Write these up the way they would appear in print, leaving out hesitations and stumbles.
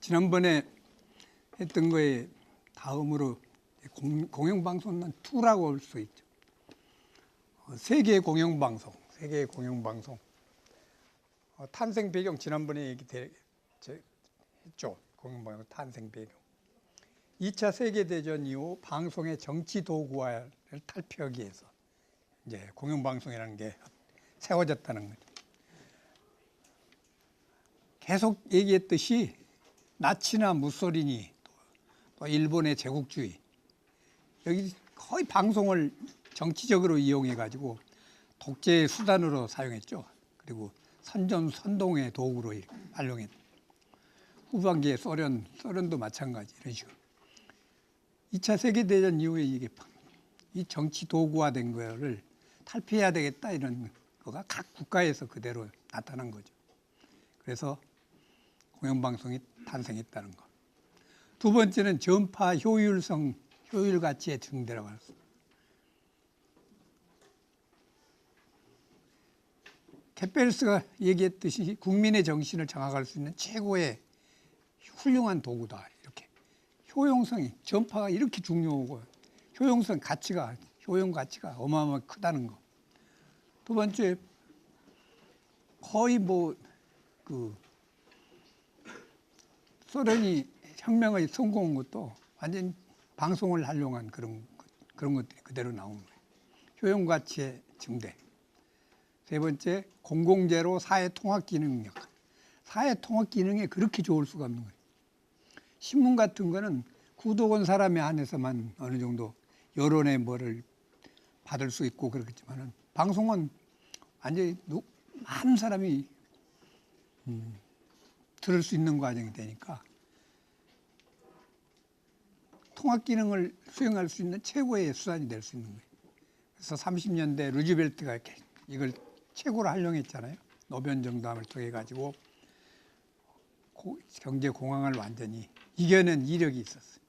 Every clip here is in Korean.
지난번에 했던 거에 다음으로 공영방송은 2라고 할 수 있죠. 세계 공영방송, 탄생 배경 지난번에 했죠. 공영방송 탄생 배경. 2차 세계대전 이후 방송의 정치 도구화를 탈피하기 위해서 이제 공영방송이라는 게 세워졌다는 거죠. 계속 얘기했듯이 나치나 무소리니 또 일본의 제국주의 여기 거의 방송을 정치적으로 이용해 가지고 독재의 수단으로 사용했죠. 그리고 선동의 도구로 활용했죠. 후반기에 소련도 마찬가지 이런 식으로. 2차 세계대전 이후에 이게 이 정치 도구화된 거를 탈피해야 되겠다 이런 거가 각 국가에서 그대로 나타난 거죠. 그래서 공영방송이 탄생했다는 거. 두 번째는 전파 효율 가치의 증대라고 할 수 있습니다. 케페르스가 얘기했듯이 국민의 정신을 장악할 수 있는 최고의 훌륭한 도구다. 이렇게 효용성이 전파가 이렇게 중요하고 효용 가치가 어마어마하게 크다는 거. 두 번째 거의 소련이 혁명을 성공한 것도 완전 방송을 활용한 그런 것들이 그대로 나오는 거예요. 효용 가치의 증대. 세 번째, 공공재로 사회 통합 기능 역할. 사회 통합 기능에 그렇게 좋을 수가 없는 거예요. 신문 같은 거는 구독한 사람에 한해서만 어느 정도 여론의 뭐를 받을 수 있고 그렇겠지만은 방송은 완전히 많은 사람이 들을 수 있는 과정이 되니까 통합 기능을 수행할 수 있는 최고의 수단이 될 수 있는 거예요. 그래서 30년대 루즈벨트가 이걸 최고로 활용했잖아요. 노변 정담을 통해 가지고 경제 공황을 완전히 이겨낸 이력이 있었어요.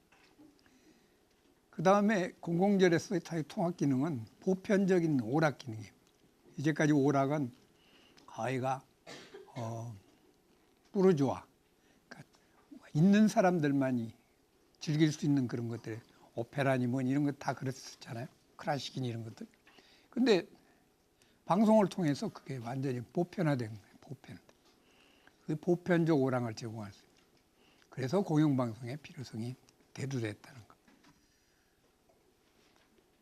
그 다음에 공공재로서의 통합 기능은 보편적인 오락 기능이에요. 이제까지 오락은 거의가 부르주아, 그러니까 있는 사람들만이 즐길 수 있는 그런 것들, 오페라니 뭐 이런 거 다 그랬었잖아요. 클래식이니 이런 것들. 근데 방송을 통해서 그게 완전히 보편화된 거예요. 그 보편적 오락을 제공할 수 있어요. 그래서 공영방송의 필요성이 대두됐다는 거.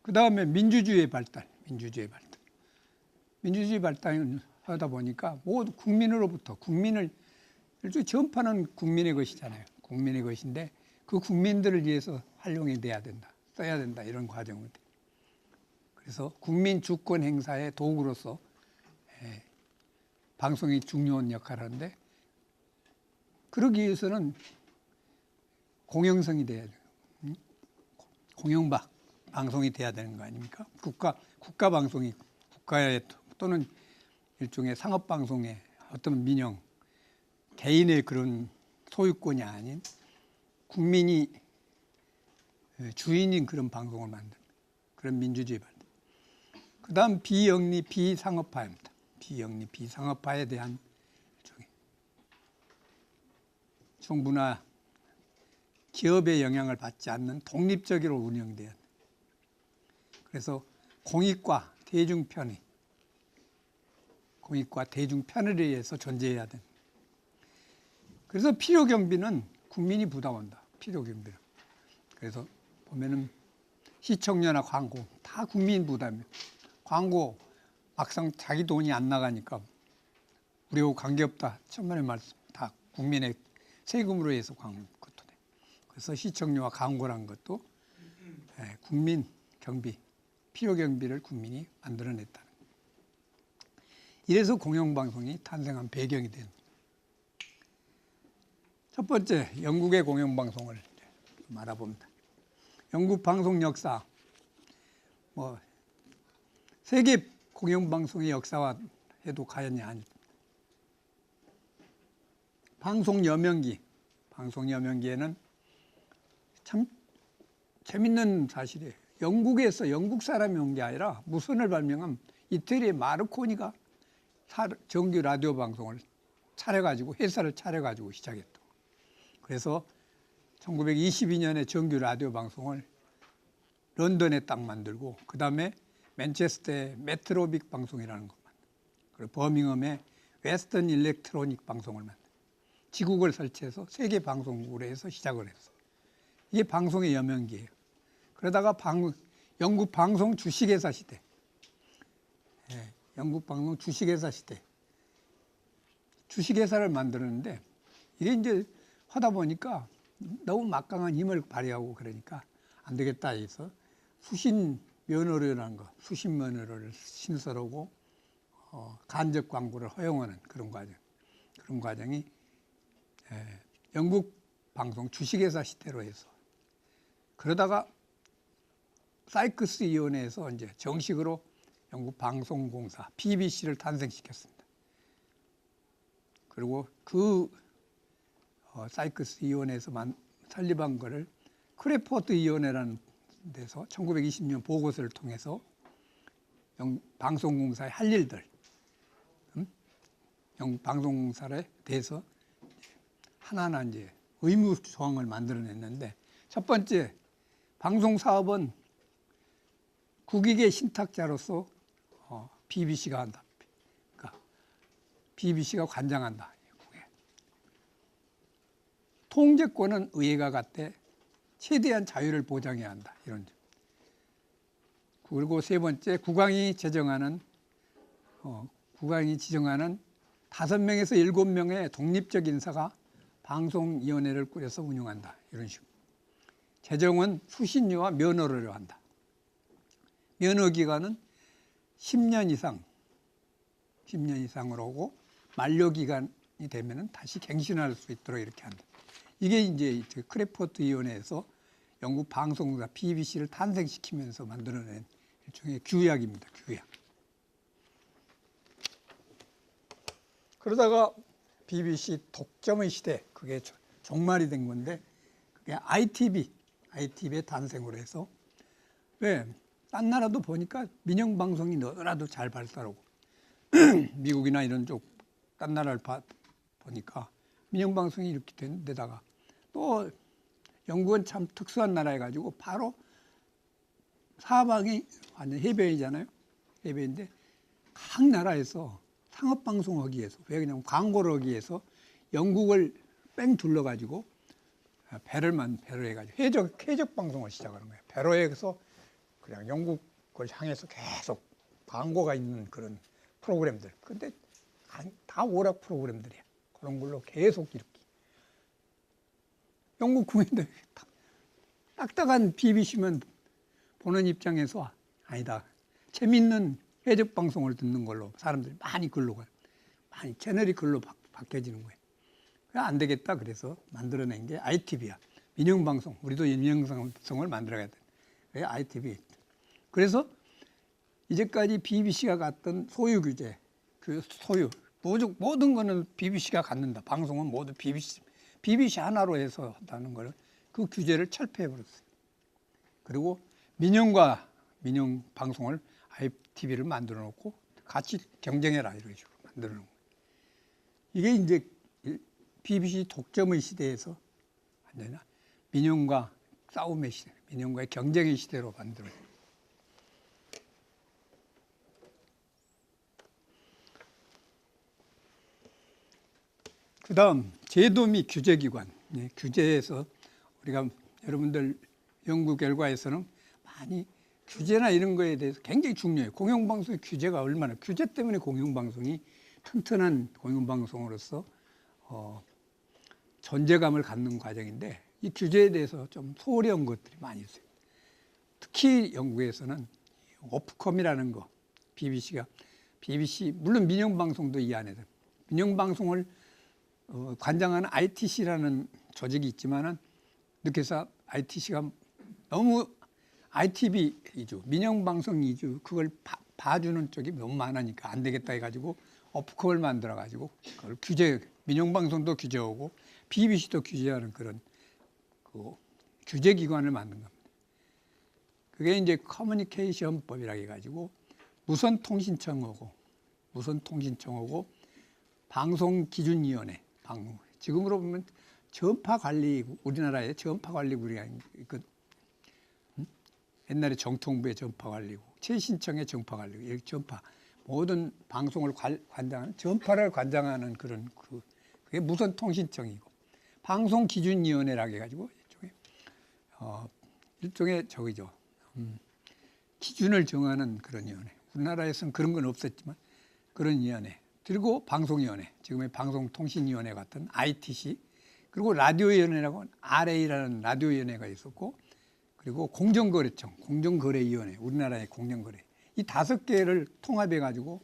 그 다음에 민주주의 발달. 민주주의 발달을 하다 보니까 모두 국민으로부터 일종의 전파는 국민의 것이잖아요. 국민의 것인데 그 국민들을 위해서 활용해야 된다. 써야 된다. 이런 과정을. 그래서 국민 주권 행사의 도구로서 방송이 중요한 역할을 하는데 그러기 위해서는 공영성이 돼야 돼요. 공영방송이 돼야 되는 거 아닙니까? 국가 방송이 국가의 또는 일종의 상업 방송의 어떤 민영 개인의 그런 소유권이 아닌 국민이 주인인 그런 방송을 만드는 그런 민주주의 발달. 그 다음 비영리 비상업화입니다. 비영리 비상업화에 대한 일종의 정부나 기업의 영향을 받지 않는 독립적으로 운영돼야 돼요. 그래서 공익과 대중편의 의해서 존재해야 됩니다. 그래서 필요경비는 국민이 부담한다. 필요경비는. 그래서 보면은 시청료나 광고 다 국민 부담이에요. 광고 막상 자기 돈이 안 나가니까 우리하고 관계없다. 천만의 말씀. 다 국민의 세금으로 해서 것도 돼. 그래서 시청료와 광고란 것도 국민 경비, 필요 경비를 국민이 만들어냈다는 거예요. 이래서 공영방송이 탄생한 배경이 된. 첫 번째, 영국의 공영방송을 좀 알아봅니다. 영국 방송 역사, 세계 공영방송의 역사와 해도 과연이 아닙니다. 방송 여명기에는 참 재밌는 사실이에요. 영국에서 영국 사람이 온 게 아니라 무선을 발명한 이태리의 마르코니가 정규 라디오 방송을 회사를 차려가지고 시작했다. 그래서 1922년에 정규 라디오 방송을 런던에 딱 만들고 그 다음에 맨체스터에 메트로빅 방송이라는 것 만들고 그리고 버밍엄에 웨스턴 일렉트로닉 방송을 만들고 지국을 설치해서 세계 방송국으로 해서 시작을 했어요. 이게 방송의 여명기예요. 그러다가 영국 방송 주식회사 시대, 영국 방송 주식회사 시대, 주식회사를 만들었는데 이게 이제 하다 보니까 너무 막강한 힘을 발휘하고 그러니까 안 되겠다 해서 수신 면허료라는 거, 수신 면허료를 신설하고 간접 광고를 허용하는 그런 과정이 영국 방송 주식회사 시대로 해서 그러다가 사이크스 위원회에서 이제 정식으로 영국 방송공사 BBC를 탄생시켰습니다. 그리고 그 사이크스 위원회에서 설립한 거를 크래포트 위원회라는 데서 1920년 보고서를 통해서 방송공사의 할 일들, 영국 방송공사에 대해서 하나하나 이제 의무 조항을 만들어냈는데 첫 번째 방송사업은 국익의 신탁자로서 BBC가 한다. 그러니까 BBC가 관장한다. 통제권은 의회가 갖되 최대한 자유를 보장해야 한다. 이런 점. 그리고 세 번째 국왕이 지정하는 5명에서 7명의 독립적 인사가 방송위원회를 꾸려서 운영한다. 이런 식으로. 재정은 수신료와 면허료로 한다. 면허 기간은 10년 이상으로 하고 만료 기간이 되면은 다시 갱신할 수 있도록 이렇게 한다. 이게 이제 크래포트 위원회에서 영국 방송사 BBC를 탄생시키면서 만들어낸 일종의 규약입니다. 규약. 그러다가 BBC 독점의 시대, 그게 종말이 된 건데 그게 ITV의 탄생으로 해서 왜? 딴 나라도 보니까 민영방송이 너무나도 잘 발달하고 미국이나 이런 쪽 딴 나라를 보니까 민영방송이 이렇게 된 데다가 또 영국은 참 특수한 나라여가지고 바로 사방이 완전 해변이잖아요. 해변인데 각 나라에서 상업방송 하기 위해서 왜 그냥 광고를 하기 위해서 영국을 뺑 둘러가지고 배를 해가지고 해적 방송을 시작하는 거예요. 배로에서 그냥 영국을 향해서 계속 광고가 있는 그런 프로그램들. 근데 다 오락 프로그램들이야. 그런 걸로 계속 이렇게. 영국 국민들 딱딱한 BBC면 보는 입장에서 아니다. 재밌는 해적 방송을 듣는 걸로 사람들이 많이 글로 가요. 많이 채널이 글로 바뀌어지는 거예요. 안 되겠다. 그래서 만들어낸 게 ITV야. 민영방송. 우리도 민영방송을 만들어야 돼. 그게 ITV. 그래서 이제까지 BBC가 갖던 소유 규제, 그 소유, 모든 거는 BBC가 갖는다. 방송은 모두 BBC 하나로 해서 한다는 걸 그 규제를 철폐해버렸어요. 그리고 민영과 민영 방송을 ITV를 만들어 놓고 같이 경쟁해라 이런 식으로 만들어 놓은 거예요. 이게 이제 BBC 독점의 시대에서 완전히 민영과 싸움의 시대, 민영과의 경쟁의 시대로 만들어요. 그 다음 제도 및 규제기관. 규제에서 우리가 여러분들 연구 결과에서는 많이 규제나 이런 거에 대해서 굉장히 중요해요. 공영방송의 규제가 얼마나, 규제 때문에 공영방송이 튼튼한 공영방송으로서 존재감을 갖는 과정인데 이 규제에 대해서 좀 소홀히 한 것들이 많이 있어요. 특히 영국에서는 오프컴이라는 거, BBC 물론 민영방송도 이 안에 들 민영방송을 관장하는 ITC라는 조직이 있지만은 느껴서 ITC가 너무 ITV 위주, 민영방송 위주 그걸 봐주는 쪽이 너무 많으니까 안 되겠다 해가지고 오프컴을 만들어가지고 그걸 민영방송도 규제하고 BBC도 규제하는 그런 그 규제기관을 만든 겁니다. 그게 이제 커뮤니케이션법이라고 해가지고 무선통신청하고 방송기준위원회, 지금으로 보면 전파 관리, 우리나라에 전파 관리국이 그 옛날에 정통부의 전파 관리국, 최신청의 전파 관리국, 이렇게 전파 모든 방송을 관장하는 전파를 관장하는 그런 그게 무선통신청이고, 방송기준위원회라고 해가지고 일종의 저기죠. 기준을 정하는 그런 위원회. 우리나라에서는 그런 건 없었지만 그런 위원회. 그리고 방송위원회, 지금의 방송통신위원회 같은 ITC, 그리고 라디오위원회라고 RA라는 라디오위원회가 있었고, 그리고 공정거래청, 공정거래위원회, 우리나라의 공정거래. 이 5개를 통합해가지고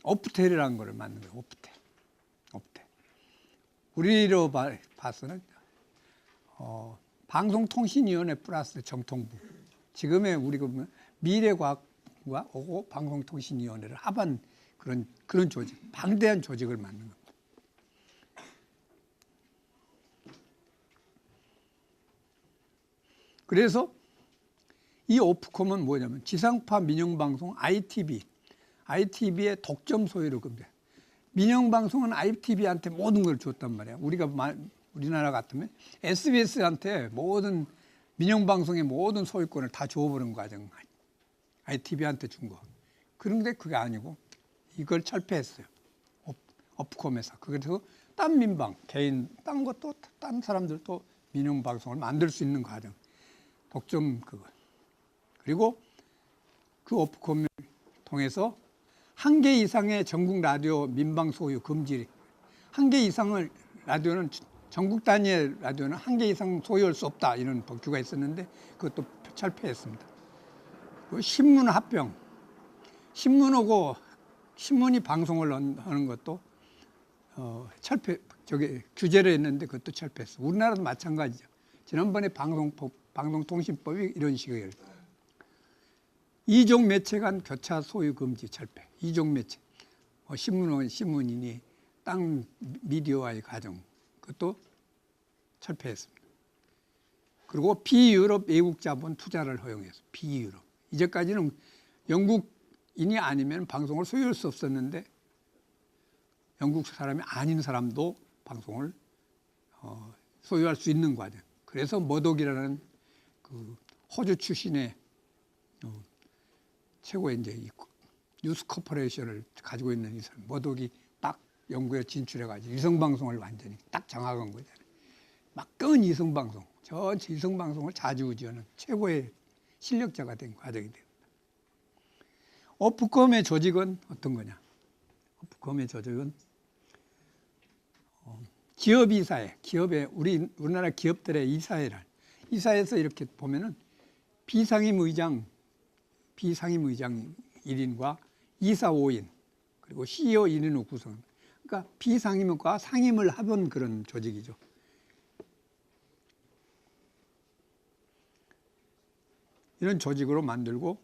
오프텔이라는 걸 만든 거예요. 오프텔. 우리로 봐서는 방송통신위원회 플러스 정통부. 지금의 우리가 보면 미래과학과 오고 방송통신위원회를 합한 그런 조직, 방대한 조직을 만든 겁니다. 그래서 이 오프콤은 뭐냐면 지상파 민영방송 ITV의 독점 소유를 겁니다. 민영방송은 ITV한테 모든 걸 줬단 말이야. 우리나라 같으면 SBS한테 모든 민영방송의 모든 소유권을 다 줘버린 과정. ITV한테 준 거. 그런데 그게 아니고 이걸 철폐했어요. 오프콤에서. 그래서 딴 민방, 개인, 딴 것도, 딴 사람들도 민영방송을 만들 수 있는 과정. 독점 그거. 그리고 그 오프콤을 통해서 1개 이상의 전국 라디오 민방 소유 금지. 1개 이상을 라디오는 전국 단위의 라디오는 1개 이상 소유할 수 없다, 이런 법규가 있었는데 그것도 철폐했습니다. 신문 합병, 신문이 방송을 하는 것도 규제를 했는데 그것도 철폐했어. 우리나라도 마찬가지죠. 지난번에 방송통신법이 이런 식이에요. 이종 매체 간 교차 소유 금지 철폐. 이종 매체, 신문이니 땅 미디어와의 과정, 그것도 철폐했습니다. 그리고 비유럽 외국 자본 투자를 허용해서 비유럽. 이제까지는 영국인이 아니면 방송을 소유할 수 없었는데 영국 사람이 아닌 사람도 방송을 소유할 수 있는 과정. 그래서 머독이라는 그 호주 출신의 최고의 이제 뉴스 코퍼레이션을 가지고 있는 이 사람, 머독이 딱 영국에 진출해가지고 위성방송을 완전히 딱 장악한 거잖아요. 막끈 위성방송, 전체 위성방송을 좌지우지하는 최고의 실력자가 된 과정이 됩니다. 오프콤의 조직은 어떤 거냐? 오프콤의 조직은 기업이사회, 우리나라 기업들의 이사회에서 이렇게 보면은 비상임의장 1인과 이사 5인, 그리고 CEO 1인으로 구성. 그러니까 비상임과 상임을 합한 그런 조직이죠. 이런 조직으로 만들고,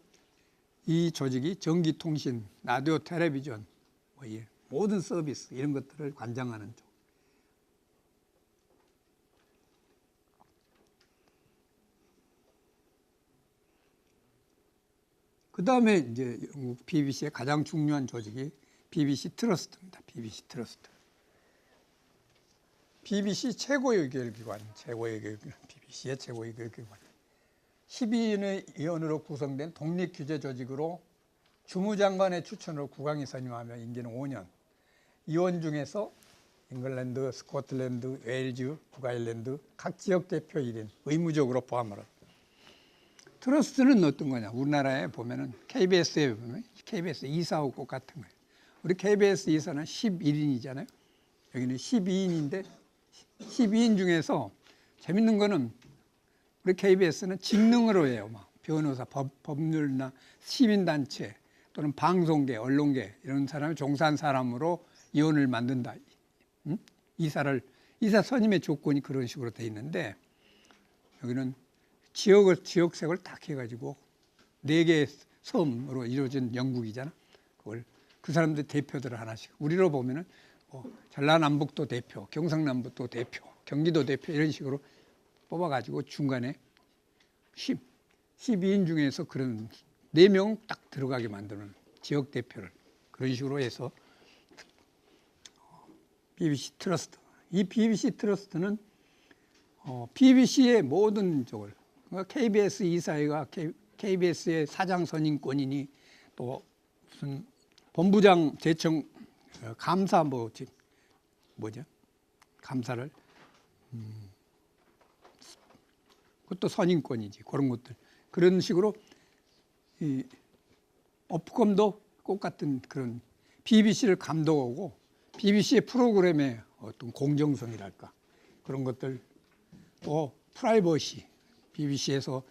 이 조직이 전기통신, 라디오, 텔레비전, 모든 서비스 이런 것들을 관장하는 쪽. 그 다음에 이제 영국 BBC의 가장 중요한 조직이 BBC 트러스트입니다. BBC 트러스트. BBC 최고의 교육기관, BBC의 최고의 교육기관. 12인의 위원으로 구성된 독립규제 조직으로 주무장관의 추천으로 국왕이 선임하며 임기는 5년. 위원 중에서 잉글랜드, 스코틀랜드, 웨일즈, 북아일랜드 각 지역 대표 1인 의무적으로 포함하라. 트러스트는 어떤 거냐? 우리나라에 보면은 KBS에 보면 KBS 이사하고 똑같은 거예요. 우리 KBS 이사는 11인이잖아요. 여기는 12인인데 12인 중에서 재밌는 거는 우리 KBS는 직능으로 해요. 막 변호사, 법률이나 시민단체 또는 방송계, 언론계 이런 사람을 종사한 사람으로 위원을 만든다. 이사 선임의 조건이 그런 식으로 돼 있는데 여기는 지역색을 딱 해가지고 4개의 섬으로 이루어진 영국이잖아. 그걸 그 사람들 대표들을 하나씩. 우리로 보면은 전라남북도 대표, 경상남북도 대표, 경기도 대표 이런 식으로 뽑아가지고 중간에 12인 중에서 그런 4명 딱 들어가게 만드는 지역 대표를 그런 식으로 해서 BBC 트러스트 이 BBC 트러스트는 BBC의 모든 쪽을 KBS 이사회가 KBS의 사장 선임권이니 또 무슨 본부장 제청 감사 뭐죠? 감사를 그것도 선임권이지. 그런 것들. 그런 식으로 이 업검도 똑같은 그런 BBC를 감독하고 BBC의 프로그램의 어떤 공정성이랄까 그런 것들 또 프라이버시 BBC에서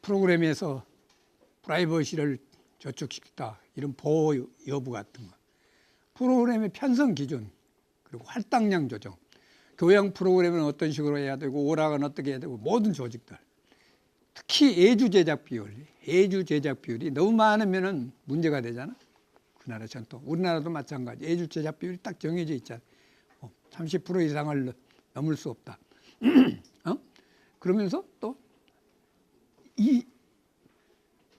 프로그램에서 프라이버시를 저촉시켰다 이런 보호 여부 같은 거 프로그램의 편성 기준 그리고 할당량 조정 교양 프로그램은 어떤 식으로 해야 되고 오락은 어떻게 해야 되고 모든 조직들 특히 애주 제작 비율이 너무 많으면은 문제가 되잖아. 그 나라 전통. 우리나라도 마찬가지. 애주 제작 비율이 딱 정해져 있잖아. 30% 이상을 넘을 수 없다. 그러면서 또 이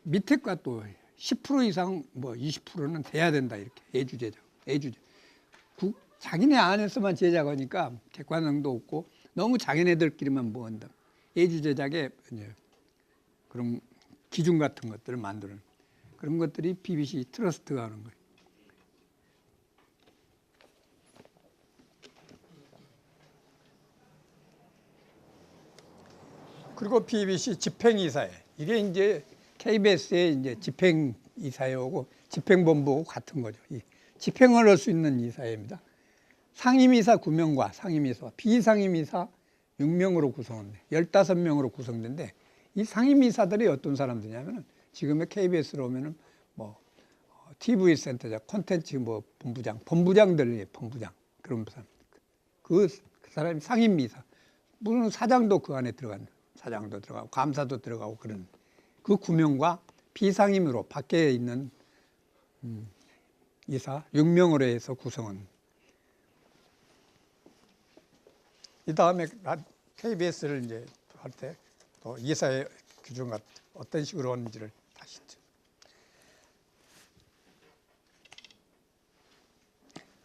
밑에가 또 10% 이상 20%는 돼야 된다 이렇게 애주 제작. 자기네 안에서만 제작하니까 객관성도 없고 너무 자기네들끼리만 모은다. 애주 제작에 이제 그런 기준 같은 것들을 만드는 그런 것들이 BBC 트러스트가 하는 거예요. 그리고 BBC 집행이사회 이게 이제 KBS의 이제 집행이사회하고 집행본부하고 같은 거죠. 이 집행을 할 수 있는 이사회입니다. 상임이사 9명과 상임이사, 비상임이사 6명으로 구성합니다. 15명으로 구성된데 이 상임이사들이 어떤 사람들이냐면은 지금의 KBS로 오면은 TV 센터장, 콘텐츠 본부장들이에요. 본부장 그런 사람. 그 사람이 상임이사. 물론 사장도 그 안에 들어간 사장도 들어가고 감사도 들어가고 그런 그 9명과 비상임으로 밖에 있는 이사 6명으로 해서 구성한. 이 다음에 KBS를 이제 할 때 또 이사의 규정과 어떤 식으로 하는지를 다시.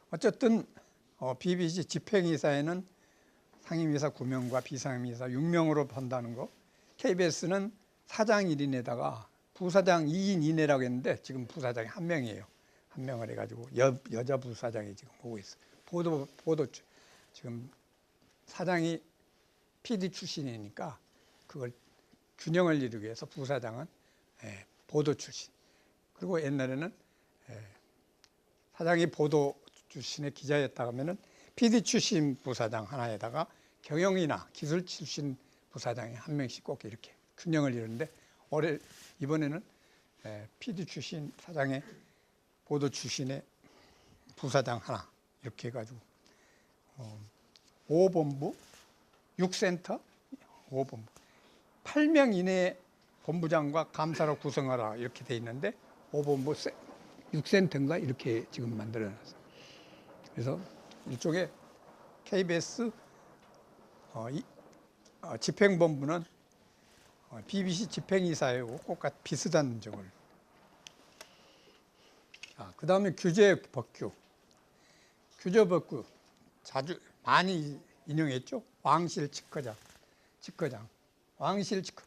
어쨌든 BBC 집행이사에는 상임이사 9명과 비상임이사 6명으로 한다는 거. KBS는 사장 1인에다가 부사장 2인 이내라고 했는데 지금 부사장이 1명이에요. 1명을 해가지고 여자 부사장이 지금 오고 있어요. 보도 지금 사장이 PD 출신이니까 그걸 균형을 이루기 위해서 부사장은 보도 출신. 그리고 옛날에는 사장이 보도 출신의 기자였다 하면은 PD 출신 부사장 하나에다가 경영이나 기술 출신 부사장이 1명씩 꼭 이렇게 균형을 이루는데 이번에는 PD 출신 사장의 보도 출신의 부사장 하나 이렇게 해가지고 5본부 6센터 5본부 8명 이내의 본부장과 감사로 구성하라 이렇게 돼 있는데 5본부 6센터인가 이렇게 지금 만들어놨어요. 그래서 일종의 KBS 집행본부는 BBC 집행이사회하고 똑같이 비슷한 점을. 그 다음에 규제법규. 규제법규 자주 많이 인용했죠. 왕실 직거장. 왕실 직거.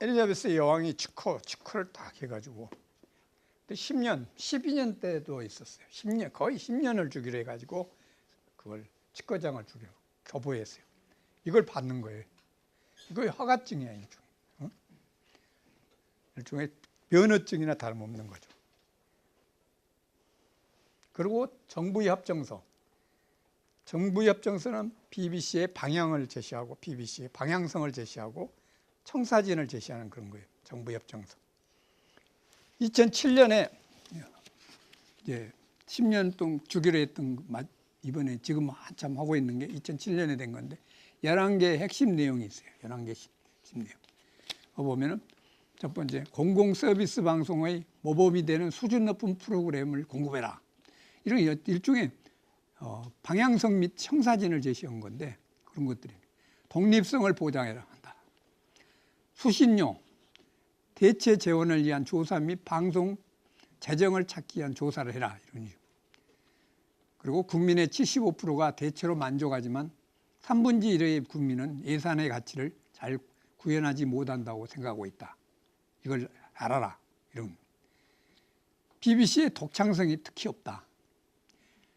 엘리자베스 여왕이 직거를 딱 해가지고 10년, 12년 때도 있었어요. 10년, 거의 10년을 주기로 해가지고 그걸 직거장을 주기로 교부했어요. 이걸 받는 거예요. 이거 허가증이야, 일종의. 일종의 면허증이나 다름없는 거죠. 그리고 정부의 협정서. 정부의 협정서는 BBC의 방향을 제시하고 BBC의 방향성을 제시하고 청사진을 제시하는 그런 거예요. 정부의 협정서. 2007년에 이제 10년 동안 주기로 했던 이번에 지금 한참 하고 있는 게 2007년에 된 건데 11개 핵심 내용이 있어요. 11개 핵심 내용. 보면은 첫 번째 공공 서비스 방송의 모범이 되는 수준 높은 프로그램을 공급해라. 이런 일종의 방향성 및 청사진을 제시한 건데 그런 것들이 독립성을 보장해라 한다. 수신료 대체 재원을 위한 조사 및 방송 재정을 찾기 위한 조사를 해라. 이런 식으로. 그리고 국민의 75%가 대체로 만족하지만 3분의 1의 국민은 예산의 가치를 잘 구현하지 못한다고 생각하고 있다. 이걸 알아라. 이런. BBC의 독창성이 특히 없다.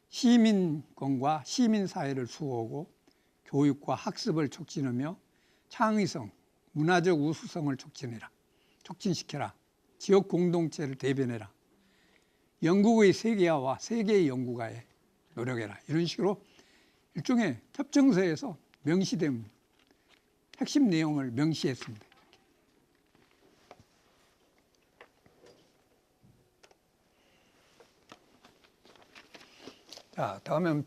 시민권과 시민사회를 수호하고 교육과 학습을 촉진하며 창의성, 문화적 우수성을 촉진시켜라. 지역 공동체를 대변해라. 영국의 세계화와 세계의 연구가에 노력해라. 이런 식으로 일종의 협정서에서 명시된 핵심 내용을 명시했습니다. 자, 다음은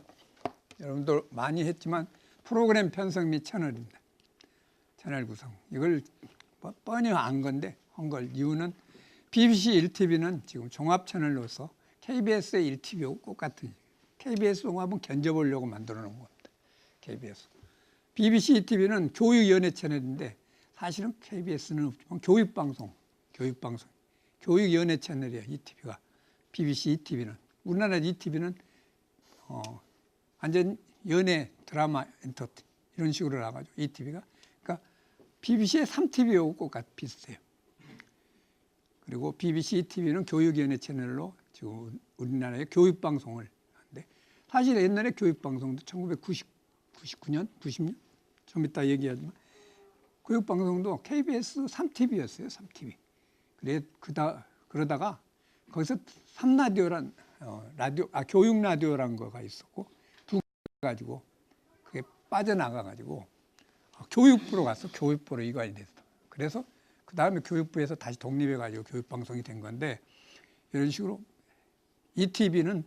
여러분들 많이 했지만 프로그램 편성 및 채널입니다. 채널 구성. 이걸 뻔히 한 걸 이유는 BBC 1TV는 지금 종합 채널로서 KBS의 1TV하고 똑같은 KBS 종합은 견뎌보려고 만들어 놓은 겁니다. KBS. BBC 2TV는 교육연예 채널인데 사실은 KBS는 없지만 교육방송, 교육연예 채널이에요. 2TV가. BBC 2TV는. 우리나라 2TV는 완전 연예, 드라마, 엔터테인 이런 식으로 나가지고 2TV가. 그러니까 BBC의 3TV하고 비슷해요. 그리고 BBC 2TV는 교육연예 채널로 지금 우리나라의 교육방송을 하는데 사실 옛날에 교육방송도 1999년, 90년 좀 이따 얘기하지만 교육방송도 KBS 3TV였어요. 3TV. 그러다가 거기서 3라디오란 교육 라디오란 거가 있었고 두 개 가지고 그게 빠져나가 가지고 교육 프로 갔어. 교육 프로 이관이 됐어. 그래서 그 다음에 교육부에서 다시 독립해 가지고 교육 방송이 된 건데 이런 식으로 ETV는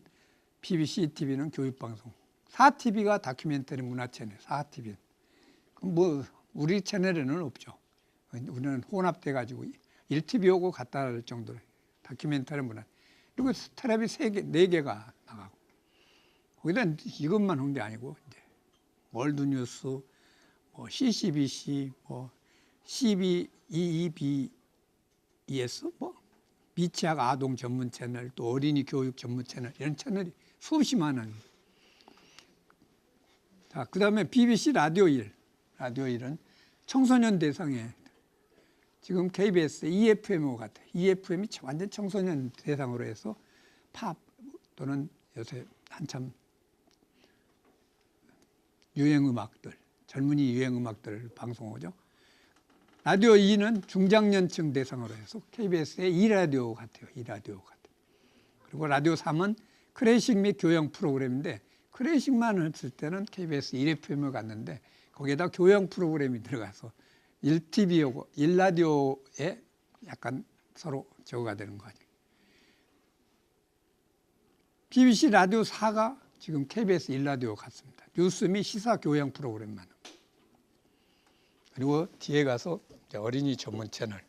BBC ETV는 교육 방송, 4TV가 다큐멘터리 문화 채널, 4TV. 뭐 우리 채널에는 없죠. 우리는 혼합돼 가지고 1TV하고 갖다 할 정도로 다큐멘터리 문화. 그리고 텔레비 4개가 나가고 거기다 이것만 한 게 아니고 이제 월드뉴스, 뭐 CCBC, 뭐 EEBS, 뭐 미취학 아동 전문 채널, 또 어린이 교육 전문 채널 이런 채널이 수없이 많아요. 자, 그다음에 BBC 라디오 1. 라디오 1은 청소년 대상에 지금 KBS EFM과 같아. EFM이 완전 청소년 대상으로 해서 팝 또는 요새 한참 유행음악들, 젊은이 유행음악들을 방송하죠. 라디오 2는 중장년층 대상으로 해서 KBS의 이라디오 같아요. 이라디오 같아요. 그리고 라디오 3은 클래식 및 교양 프로그램인데 클래식만 했을 때는 KBS 1FM을 갔는데 거기에다 교양 프로그램이 들어가서 1TV하고 1라디오에 약간 서로 저거가 되는 거 아니에요. BBC 라디오 4가 지금 KBS 1라디오 같습니다. 뉴스 및 시사 교양 프로그램만. 그리고 뒤에 가서 어린이 전문 채널.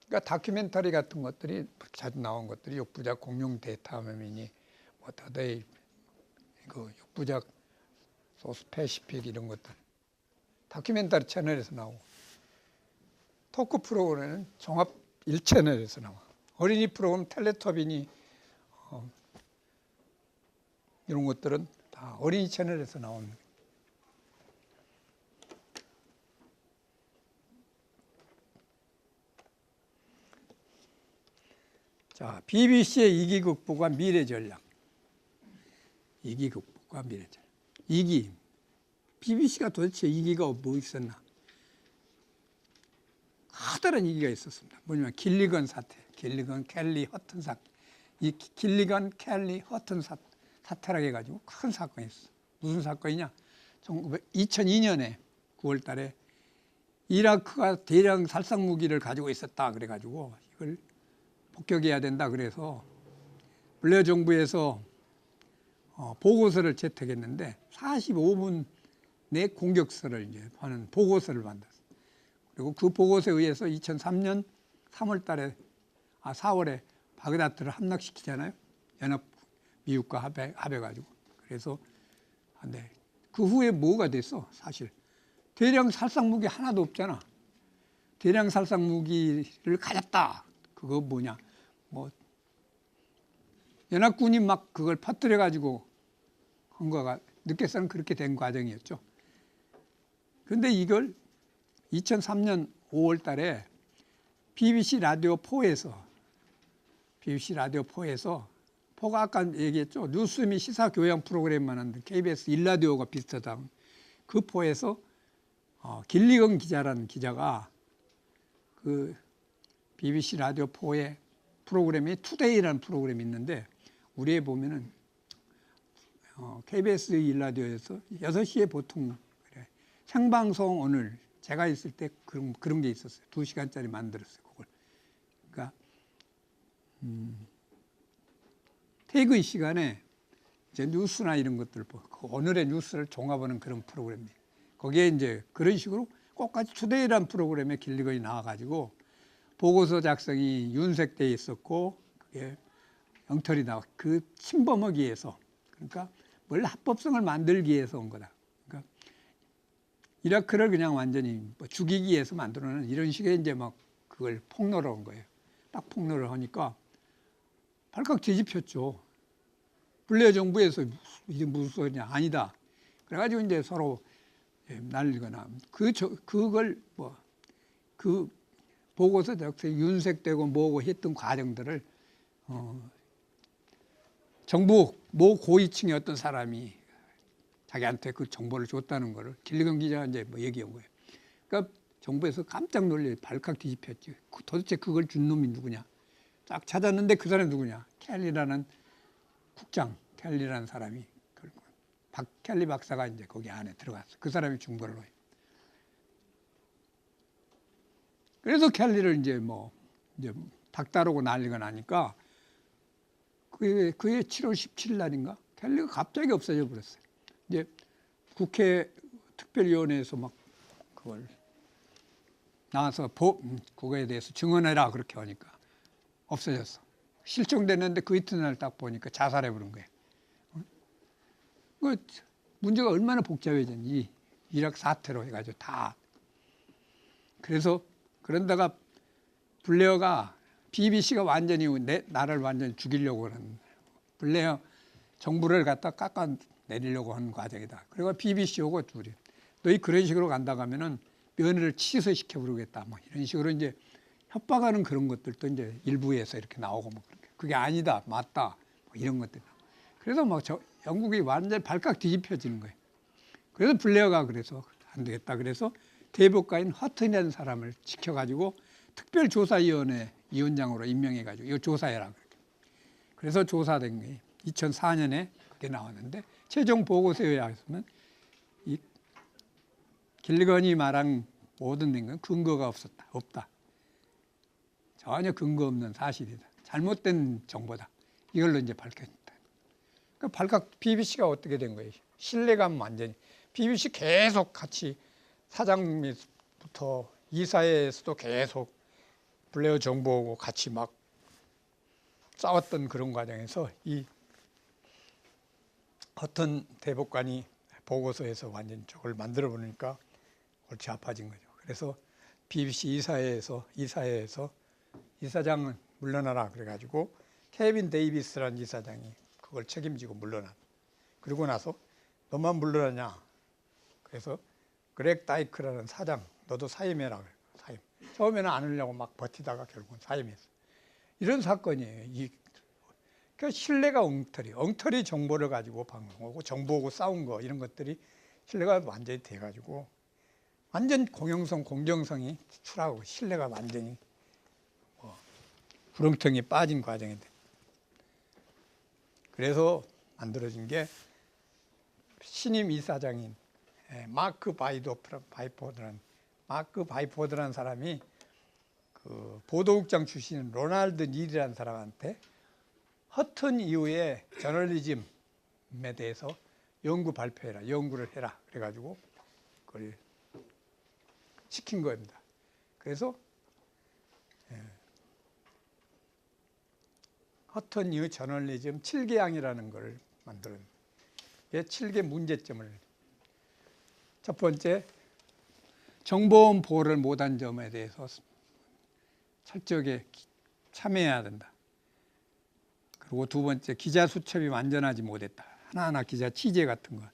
그러니까 다큐멘터리 같은 것들이 자주 나온 것들이 육부작 공룡 데이터맨이니 뭐 더데이 그 육부작 소스페시픽 이런 것들 다큐멘터리 채널에서 나오고 토크 프로그램은 종합 1채널에서 나와. 어린이 프로그램 텔레토비니 이런 것들은 다 어린이 채널에서 나옵니다. 자, BBC의 이기 극복과 미래 전략. 이기 극복과 미래 전략. 이기. BBC가 도대체 이기가 뭐 있었나? 커다란 이기가 있었습니다. 뭐냐면 길리건 사태. 길리건 켈리 허튼 사태. 이 길리건 켈리 허튼 사태라고 해가지고 큰 사건이 있었어. 무슨 사건이냐? 2002년에 9월 달에 이라크가 대량 살상 무기를 가지고 있었다. 그래가지고 이걸 폭격해야 된다. 그래서 블레어 정부에서 보고서를 채택했는데 45분 내 공격서를 이제 하는 보고서를 만들었어요. 그리고 그 보고서에 의해서 2003년 4월에 바그다드를 함락시키잖아요. 연합 미국과 합해가지고. 그래서 근데 그 후에 뭐가 됐어? 사실 대량 살상 무기 하나도 없잖아. 대량 살상 무기를 가졌다. 그거 뭐냐? 뭐 연합군이 막 그걸 퍼뜨려 가지고 한 거가 늦게서는 그렇게 된 과정이었죠. 그런데 이걸 2003년 5월 달에 BBC 라디오 4에서 포가 아까 얘기했죠. 뉴스 및 시사 교양 프로그램만 하는데 KBS 1라디오가 비슷하다. 그 포에서 길리건 기자라는 기자가 그 BBC 라디오 4의 프로그램이 투데이라는 프로그램이 있는데 우리에 보면은 KBS 1라디오에서 6시에 보통 그래. 생방송 오늘 제가 있을 때 그런 게 있었어요. 2시간짜리 만들었어요. 그걸. 그러니까 퇴근 시간에 이제 뉴스나 이런 것들 보고 오늘의 뉴스를 종합하는 그런 프로그램이에요. 거기에 이제 그런 식으로 꼭같이 투데이라는 프로그램에 길리건이 나와가지고 보고서 작성이 윤색 때 있었고 그게 영털이 나와 그 침범하기 위해서 그러니까 뭘 합법성을 만들기 위해서 온 거다. 그러니까 이라크를 그냥 완전히 뭐 죽이기 위해서 만들어낸 이런 식의 이제 막 그걸 폭로를 한 거예요. 딱 폭로를 하니까 발칵 뒤집혔죠. 블레어 정부에서 이게 무슨 소리냐 아니다. 그래가지고 이제 서로 날리거나 그걸 뭐 그 보고서 작성이 윤색되고 뭐고 했던 과정들을 정부 모 고위층의 어떤 사람이 자기한테 그 정보를 줬다는 거를 길리건 기자가 이제 뭐 얘기한 거예요. 그러니까 정부에서 깜짝 놀래 발칵 뒤집혔지. 도대체 그걸 준 놈이 누구냐? 딱 찾았는데 그 사람이 누구냐? 켈리라는 국장, 켈리라는 사람이 켈리 박사가 이제 거기 안에 들어갔어. 그 사람이 준 걸로. 그래서 켈리를 이제 닥다르고 난리가 나니까 그게 7월 17일 날인가? 켈리가 갑자기 없어져 버렸어요. 이제 국회 특별위원회에서 막 그걸 나와서 그거에 대해서 증언해라 그렇게 하니까 없어졌어. 실종됐는데 그 이튿날 딱 보니까 자살해 버린 거예요. 그 문제가 얼마나 복잡해졌니? 이라크 사태로 해가지고 다. 그래서 그런다가 블레어가 BBC가 완전히 나를 완전히 죽이려고 하는 블레어 정부를 갖다 깎아내리려고 하는 과정이다. 그리고 BBC 오고 둘이 너희 그런 식으로 간다고 하면은 면회를 취소시켜 부르겠다. 뭐 이런 식으로 이제 협박하는 그런 것들도 이제 일부에서 이렇게 나오고 뭐 그게 아니다, 맞다, 뭐 이런 것들. 그래서 막 영국이 완전히 발칵 뒤집혀지는 거예요. 그래서 블레어가 그래서 안 되겠다. 그래서 대법관인 허튼이라는 사람을 지켜가지고 특별조사위원회 위원장으로 임명해가지고 이거 조사해라. 그래서 조사된 게 2004년에 그게 나왔는데 최종 보고서에 의하면 이 길리건이 말한 모든 건 근거가 없다. 전혀 근거 없는 사실이다. 잘못된 정보다. 이걸로 이제 밝혀졌다. 그러니까 발칵 BBC가 어떻게 된 거예요? 신뢰감 완전히. BBC 계속 같이 사장부터 이사회에서도 계속 블레어 정부하고 같이 막 싸웠던 그런 과정에서 이 어떤 대법관이 보고서에서 완전히 저걸 만들어 보니까 골치 아파진 거죠. 그래서 BBC 이사회에서 이사장은 물러나라 그래가지고 케빈 데이비스라는 이사장이 그걸 책임지고 물러나. 그러고 나서 너만 물러나냐? 그래서 그렉 다이크라는 사장 너도 사임해라. 사임. 처음에는 안 하려고 막 버티다가 결국은 사임했어. 이런 사건이에요. 그러니까 신뢰가 엉터리 정보를 가지고 방송하고 정보하고 싸운 거 이런 것들이 신뢰가 완전히 돼가지고 완전 공영성, 공정성이 추락하고 신뢰가 완전히 구렁텅이에 빠진 과정이 돼. 그래서 만들어진 게 신임 이사장인 마크 바이포드라는 사람이 그 보도국장 출신인 로널드 닐이라는 사람한테 허튼 이후에 저널리즘에 대해서 연구를 해라. 그래가지고 그걸 시킨 겁니다. 그래서 허튼 이후 저널리즘 7개항이라는 걸 만드는 게 7개 문제점을 첫 번째 정보원 보호를 못한 점에 대해서 철저하게 참여해야 된다. 그리고 두 번째, 기자 수첩이 완전하지 못했다. 하나하나 기자 취재 같은 거.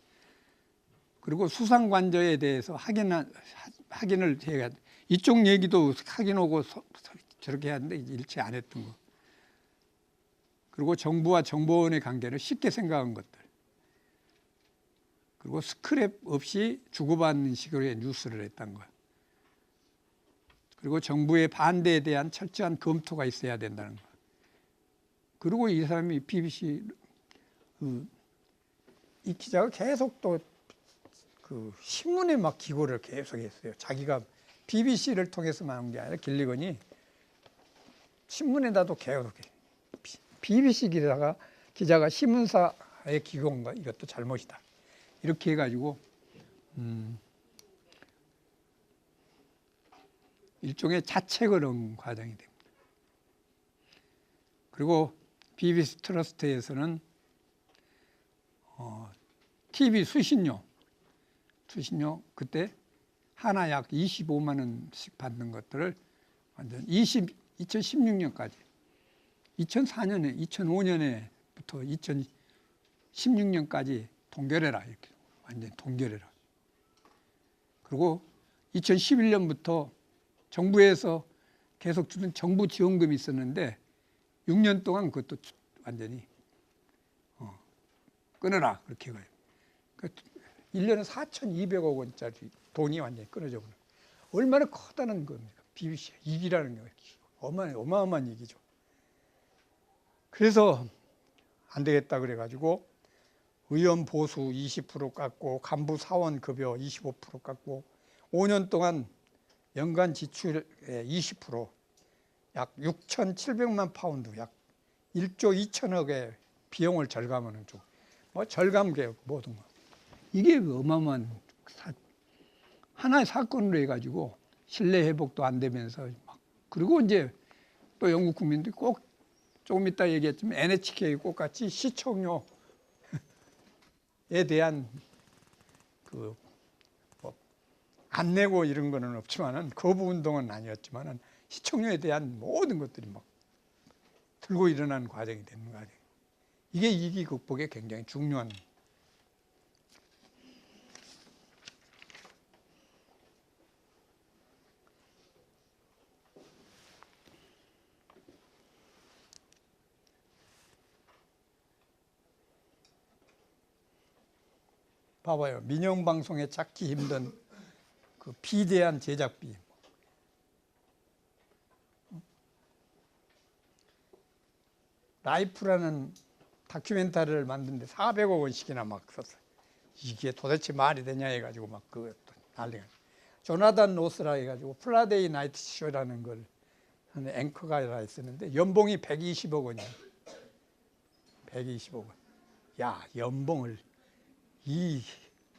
그리고 수상 관저에 대해서 확인을 해야 돼. 이쪽 얘기도 확인하고 저렇게 해야 하는데 일체 안 했던 거. 그리고 정부와 정보원의 관계를 쉽게 생각한 것들. 그리고 스크랩 없이 주고받는 식으로의 뉴스를 했던 거. 그리고 정부의 반대에 대한 철저한 검토가 있어야 된다는 거. 그리고 이 사람이 BBC 이 기자가 계속 또 그 신문에 막 기고를 계속했어요. 자기가 BBC를 통해서만 한 게 아니라 길리건이 신문에다도 계속해. BBC 기자가 신문사에 기고한 거 이것도 잘못이다. 이렇게 해가지고 일종의 자책을 한 과정이 됩니다. 그리고 BBC 트러스트에서는 TV 수신료 그때 하나 약 25만 원씩 받는 것들을 완전 2016년까지 2004년에 2005년에부터 2016년까지 동결해라 이렇게 완전 동결해라. 그리고 2011년부터 정부에서 계속 주는 정부 지원금이 있었는데 6년 동안 그것도 완전히 끊어라 그렇게 해요. 1년에 4,200억 원짜리 돈이 완전히 끊어져 버려. 얼마나 커다는 겁니까? BBC 이익이라는 게 어마어마한 이익이죠. 그래서 안 되겠다 그래가지고 의원 보수 20% 깎고 간부 사원 급여 25% 깎고 5년 동안 연간 지출의 20% 약 6,700만 파운드 약 1조 2천억의 비용을 절감하는 쪽. 뭐 절감 개혁 모든 거. 이게 어마어마한 하나의 사건으로 해가지고 신뢰 회복도 안 되면서 막 그리고 이제 또 영국 국민들이 꼭 조금 이따 얘기했지만 NHK 똑같이 시청료에 대한 그 안 내고 이런 거는 없지만은 거부 운동은 아니었지만은 시청료에 대한 모든 것들이 막 들고 일어나는 과정이 되는 거예요. 이게 위기 극복에 굉장히 중요한. 봐봐요. 민영방송에 찾기 힘든 그 비대한 제작비. 라이프라는 다큐멘터리를 만드는데 400억 원씩이나 막 썼어요. 이게 도대체 말이 되냐 해가지고 막 그것도 난리가. 조나단 로스라 해가지고 플라데이 나이트 쇼라는 걸 하는 앵커가 했었는데 연봉이 120억 원이야. 120억 원. 야, 연봉을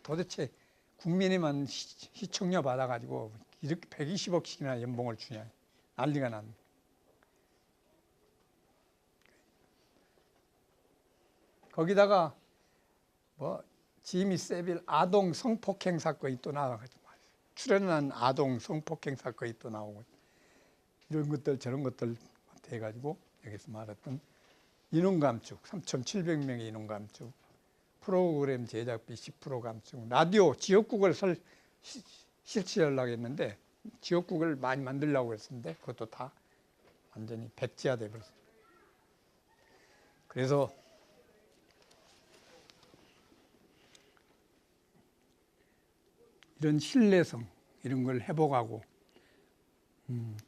도대체 국민이만 시청료 받아가지고 이렇게 120억씩이나 연봉을 주냐. 난리가 난. 거기다가 뭐 지미 세빌 아동 성폭행 사건이 또 나와가지고 출연한 아동 성폭행 사건이 또 나오고 이런 것들 저런 것들 해가지고 여기서 말했던 인원 감축 3,700명의 인원 감축 프로그램 제작비 10% 감축 라디오 지역국을 실시하려고 했는데 지역국을 많이 만들려고 했었는데 그것도 다 완전히 백지화돼 버렸어요. 그래서 이런 신뢰성 이런 걸 회복하고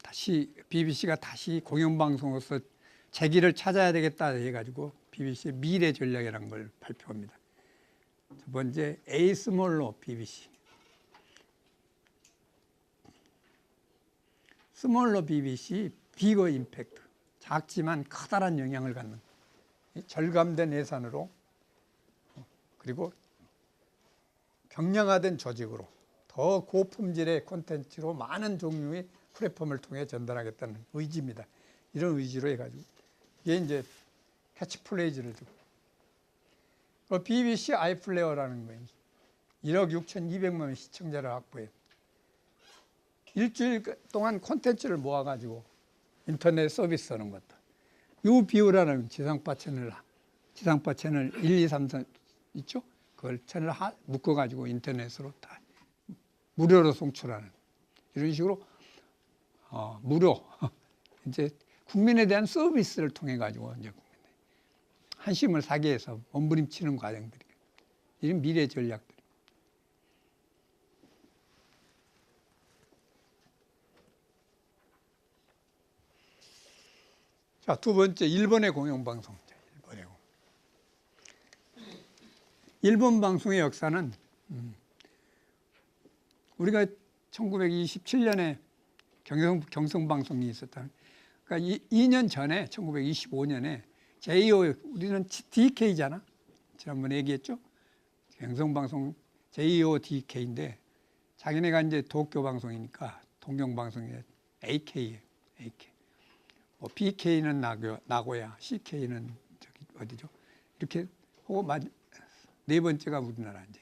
다시 BBC가 다시 공영방송으로서 재기를 찾아야 되겠다 해가지고 BBC의 미래 전략이라는 걸 발표합니다. 첫 번째 A 스몰로 BBC. 스몰로 BBC 비거 임팩트. 작지만 커다란 영향을 갖는 절감된 예산으로 그리고 경량화된 조직으로 더 고품질의 콘텐츠로 많은 종류의 플랫폼을 통해 전달하겠다는 의지입니다. 이런 의지로 해가지고 이게 이제 캐치플레이즈를 두고 BBC 아이플레어라는 거예요. 1억 6,200만 시청자를 확보해 일주일 동안 콘텐츠를 모아가지고 인터넷 서비스 하는 것도 요 비오라는 지상파 채널 1, 2, 3, 4 있죠? 그걸 채널 묶어가지고 인터넷으로 다 무료로 송출하는 이런 식으로 무료 이제 국민에 대한 서비스를 통해 가지고 이제 한심을 사기 위해서 몸부림치는 과정들이 이런 미래 전략들. 자, 두 번째 일본의 공영방송. 일본 방송의 역사는 우리가 1927년에 경성방송이 있었다. 그러니까 2년 전에 1925년에 JO 우리는 DK잖아. 지난번에 얘기했죠. 경성방송 JODK인데 자기네가 이제 도쿄 방송이니까 동경방송이 AK예요. AK. 뭐 BK는 나고야, CK는 저기 어디죠? 이렇게 하고 네 번째가 우리나라 이제.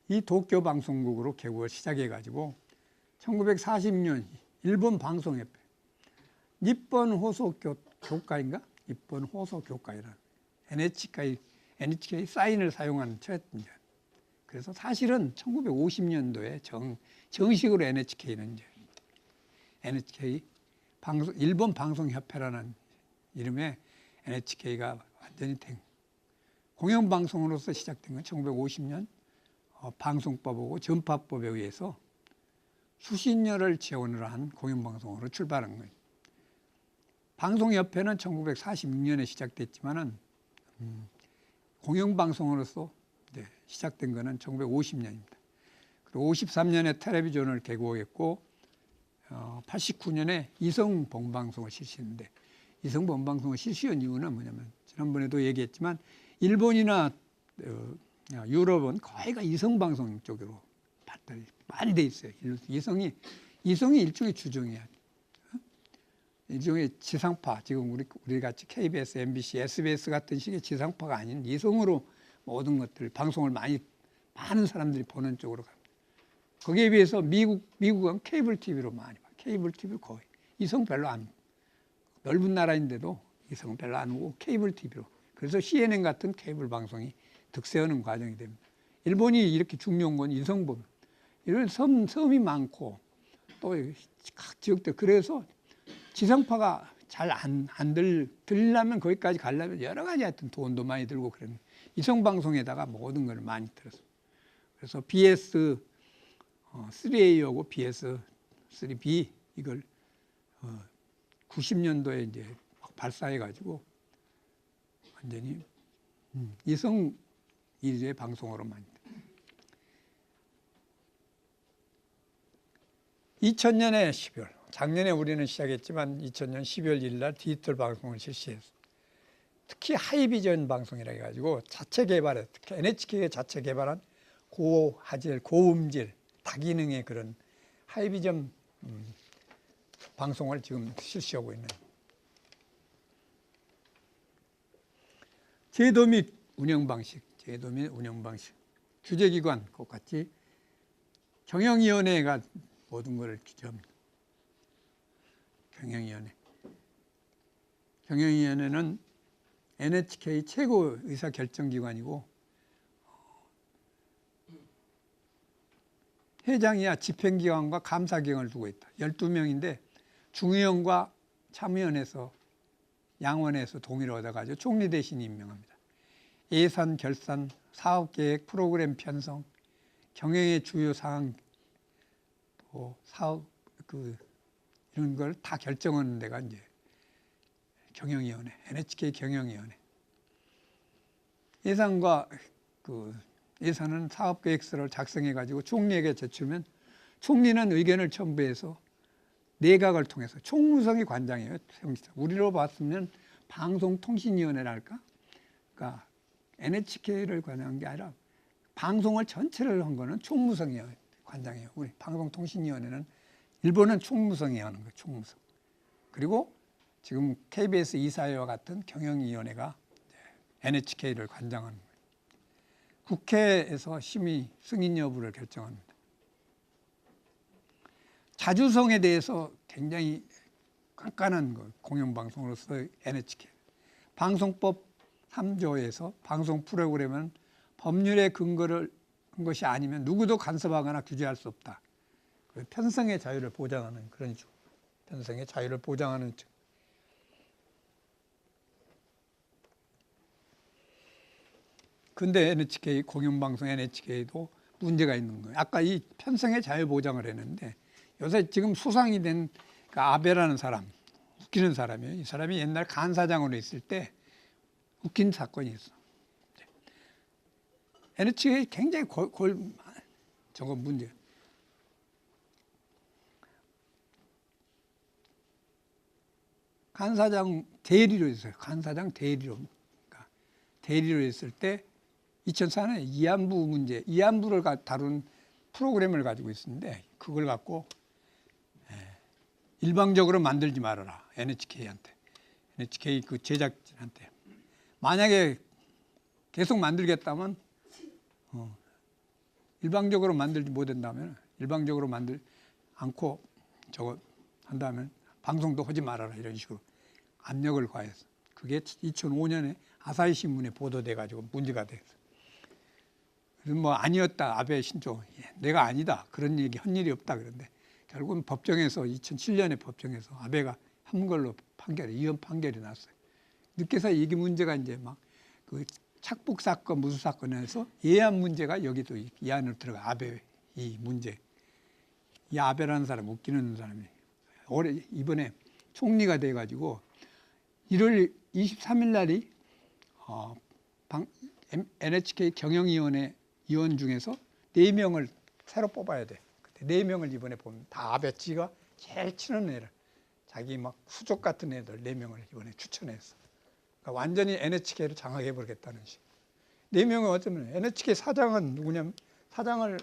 이 도쿄 방송국으로 개국을 시작해가지고 1940년 일본 방송협회 니폰 호소 교과인가? 니폰 호소 교과이라는 NHK 사인을 사용한 첫 이제. 그래서 사실은 1950년도에 정식으로 NHK는 이제 NHK 일본 방송협회라는 이름의 NHK가 완전히 공영방송으로서 시작된 건 1950년 방송법하고 전파법에 의해서 수신료를 지원을 한 공영방송으로 출발한 거예요. 방송협회는 1946년에 시작됐지만은 공영방송으로서 시작된 거는 1950년입니다. 그리고 53년에 텔레비전을 개국했고 89년에 이성본방송을 실시했는데 이성본방송을 실시한 이유는 뭐냐면 지난번에도 얘기했지만 일본이나 유럽은 거의가 이성방송 쪽으로 발달이 많이 돼 있어요. 이성이 일종의 주종이야. 일종의 지상파, 지금 우리 같이 KBS, MBC, SBS 같은 식의 지상파가 아닌 이성으로 모든 것들 방송을 많은 사람들이 보는 쪽으로 갑니다. 거기에 비해서 미국은 케이블 TV로 많이 봐. 케이블 TV 거의 이성 별로 안 넓은 나라인데도 이성 별로 안 오고 케이블 TV로. 그래서 CNN 같은 케이블 방송이 득세하는 과정이 됩니다. 일본이 이렇게 중요한 건 이성범. 이런 섬이 많고 또 각 지역들 그래서 지상파가 잘 들려면 거기까지 가려면 여러 가지 하여튼 돈도 많이 들고 그런 이성방송에다가 모든 걸 많이 들었어요. 그래서 BS 3A하고 BS 3B 이걸 90년도에 이제 발사해가지고 완전히 이성 이제 방송으로 만든. 2000년에 12월, 작년에 우리는 시작했지만 2000년 12월 1일 날 디지털 방송을 실시했어요. 특히 하이비전 방송이라 해가지고 자체 개발해, 특히 NHK가 자체 개발한 고화질, 고음질, 다기능의 그런 하이비전 방송을 지금 실시하고 있는. 제도 및 운영 방식, 규제기관, 똑같이 경영위원회가 모든 것을 규제합니다. 경영위원회는 NHK 최고 의사결정기관이고 회장이야 집행기관과 감사기관을 두고 있다. 12명인데 중의원과 참의원에서 양원에서 동의를 얻어가지고 총리 대신 임명합니다. 예산, 결산, 사업계획, 프로그램 편성, 경영의 주요 사항, 또 사업 이런 걸 다 결정하는 데가 이제 경영위원회, NHK 경영위원회. 예산은 사업계획서를 작성해가지고 총리에게 제출하면 총리는 의견을 첨부해서 내각을 통해서 총무성이 관장이에요. 우리로 봤으면 방송통신위원회랄까? 그러니까 NHK를 관장한 게 아니라 방송을 전체를 한 거는 총무성이 관장이에요. 우리 방송통신위원회는 일본은 총무성이 하는 거예요. 총무성. 그리고 지금 KBS 이사회와 같은 경영위원회가 NHK를 관장하는 거예요. 국회에서 심의 승인 여부를 결정합니다. 자주성에 대해서 굉장히 깐깐한 공영방송으로서 NHK 방송법 3조에서 방송 프로그램은 법률에 근거를 한 것이 아니면 누구도 간섭하거나 규제할 수 없다. 편성의 자유를 보장하는 그런 쪽. 편성의 자유를 보장하는 쪽. 근데 NHK 공영방송 NHK도 문제가 있는 거예요. 아까 이 편성의 자유 보장을 했는데 요새 지금 수상이 된 그 아베라는 사람, 웃기는 사람이에요. 이 사람이 옛날 간사장으로 있을 때 웃긴 사건이 있어. NHK 굉장히 저거 문제. 간사장 대리로 있어요. 간사장 대리로. 그러니까 대리로 있을 때 2004년에 이안부 문제, 이안부를 다룬 프로그램을 가지고 있었는데 그걸 갖고 일방적으로 만들지 말아라. NHK한테. NHK 그 제작진한테. 만약에 계속 만들겠다면 일방적으로 만들지 못한다면 일방적으로 만들 않고 저거 한다면 방송도 하지 말아라 이런 식으로 압력을 가해서 그게 2005년에 아사히 신문에 보도돼 가지고 문제가 됐어. 그래서 뭐 아니었다 아베 신조 내가 아니다 그런 얘기 한 일이 없다 그런데 결국은 법정에서 2007년에 법정에서 아베가 한 걸로 이혼 판결이 났어요. 늦게서 이게 문제가 이제 막 그 착복 사건 무수 사건에서 예안 문제가 여기도 이 안으로 들어가. 아베 이 문제. 이 아베라는 사람 웃기는 사람이 올해 이번에 총리가 돼 가지고 1월 23일 날이 NHK 경영위원회 위원 중에서 4명을 새로 뽑아야 돼. 4명을 이번에 보면 다 아베치가 제일 친한 애를 자기 막 수족 같은 애들 4명을 이번에 추천했어. 그러니까 완전히 NHK를 장악해 버리겠다는 식. 4명은 어쩌면 NHK 사장은 누구냐면 사장을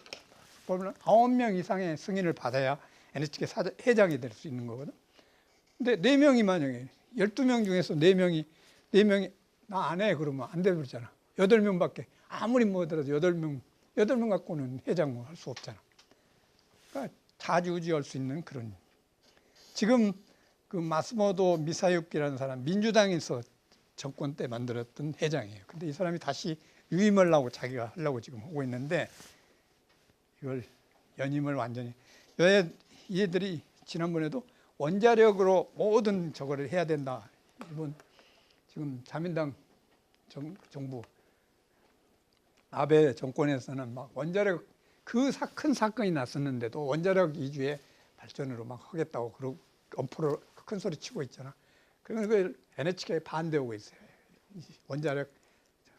보면 9명 이상의 승인을 받아야 NHK 회장이 될 수 있는 거거든. 근데 4명이 만약에 12명 중에서 4명이 나 안 해 그러면 안 되버리잖아. 8명밖에 아무리 뭐더라도 8명 갖고는 회장 할 수 없잖아. 그러니까 자주우지할 수 있는 그런. 지금 그 마스모토 미사유키라는 사람 민주당에서 정권 때 만들었던 회장이에요. 근데 이 사람이 다시 유임하려고 자기가 하려고 지금 하고 있는데 이걸 연임을 완전히 얘들이 지난번에도 원자력으로 모든 저거를 해야 된다. 일본 지금 자민당 정부 아베 정권에서는 막 원자력 큰 사건이 났었는데도 원자력 위주의 발전으로 막 하겠다고 그러고 엄포로 큰 소리 치고 있잖아. 그러면 그 NHK에 반대하고 있어요. 원자력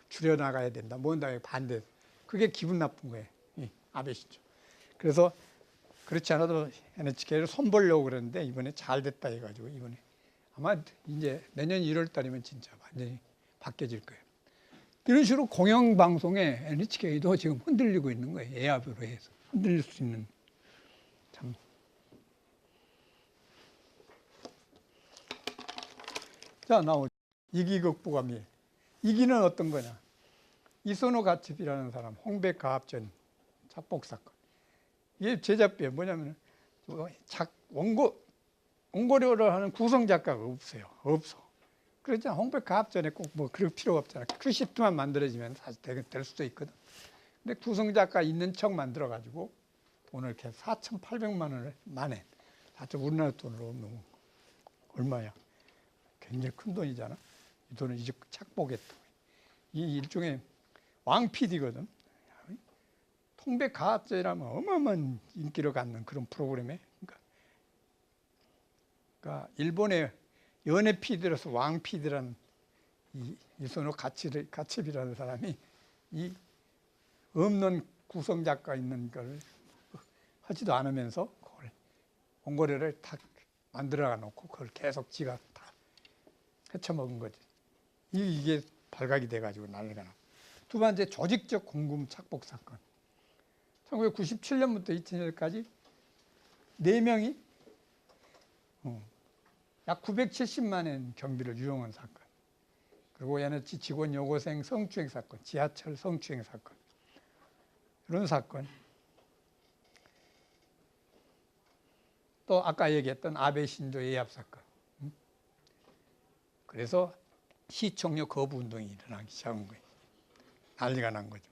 줄여나가야 된다. 뭔가 반대. 그게 기분 나쁜 거예요. 이 아베 신조. 그래서 그렇지 않아도 NHK를 손보려고 그랬는데 이번에 잘 됐다 해가지고 이번에 아마 이제 내년 1월 달이면 진짜 완전히 바뀌어질 거예요. 이런 식으로 공영방송에 NHK도 지금 흔들리고 있는 거예요. 예압으로 해서. 흔들릴 수 있는. 참. 자, 나오죠. 이기 극복함이. 이기는 어떤 거냐. 이소노 가츠비라는 사람, 홍백가합전 착복사건. 이게 제작비에 뭐냐면, 원고료를 하는 구성작가가 없어요. 없어. 그렇잖아. 홍백가합전에 꼭 뭐 그럴 필요가 없잖아. 큐시트만 만들어지면 사실 될 수도 있거든. 근데 구성작가 있는 척 만들어가지고 돈을 이렇게 4,800만 원을 만에. 우리나라 돈으로 얼마야? 굉장히 큰 돈이잖아. 이 돈을 이제 착복했다. 이 일종의 왕 PD거든. 통백가합전이라면 어마어마한 인기를 갖는 그런 프로그램에. 그러니까 일본의 연예 PD로서 왕 PD라는 이소노 가츠비라는 사람이 이 없는 구성 작가 있는 걸 하지도 않으면서 그걸 원고료를 다 만들어 놓고 그걸 계속 지가 다 헤쳐먹은 거지. 이게 발각이 돼가지고 난리가 나. 두 번째 조직적 공금 착복 사건. 1997년부터 2000년까지 4명이 약 970만엔 경비를 유용한 사건. 그리고 NHK 직원 여고생 성추행 사건, 지하철 성추행 사건. 이런 사건. 또 아까 얘기했던 아베 신조 예압 사건. 그래서 시청료 거부 운동이 일어나기 시작한 거예요. 난리가 난 거죠.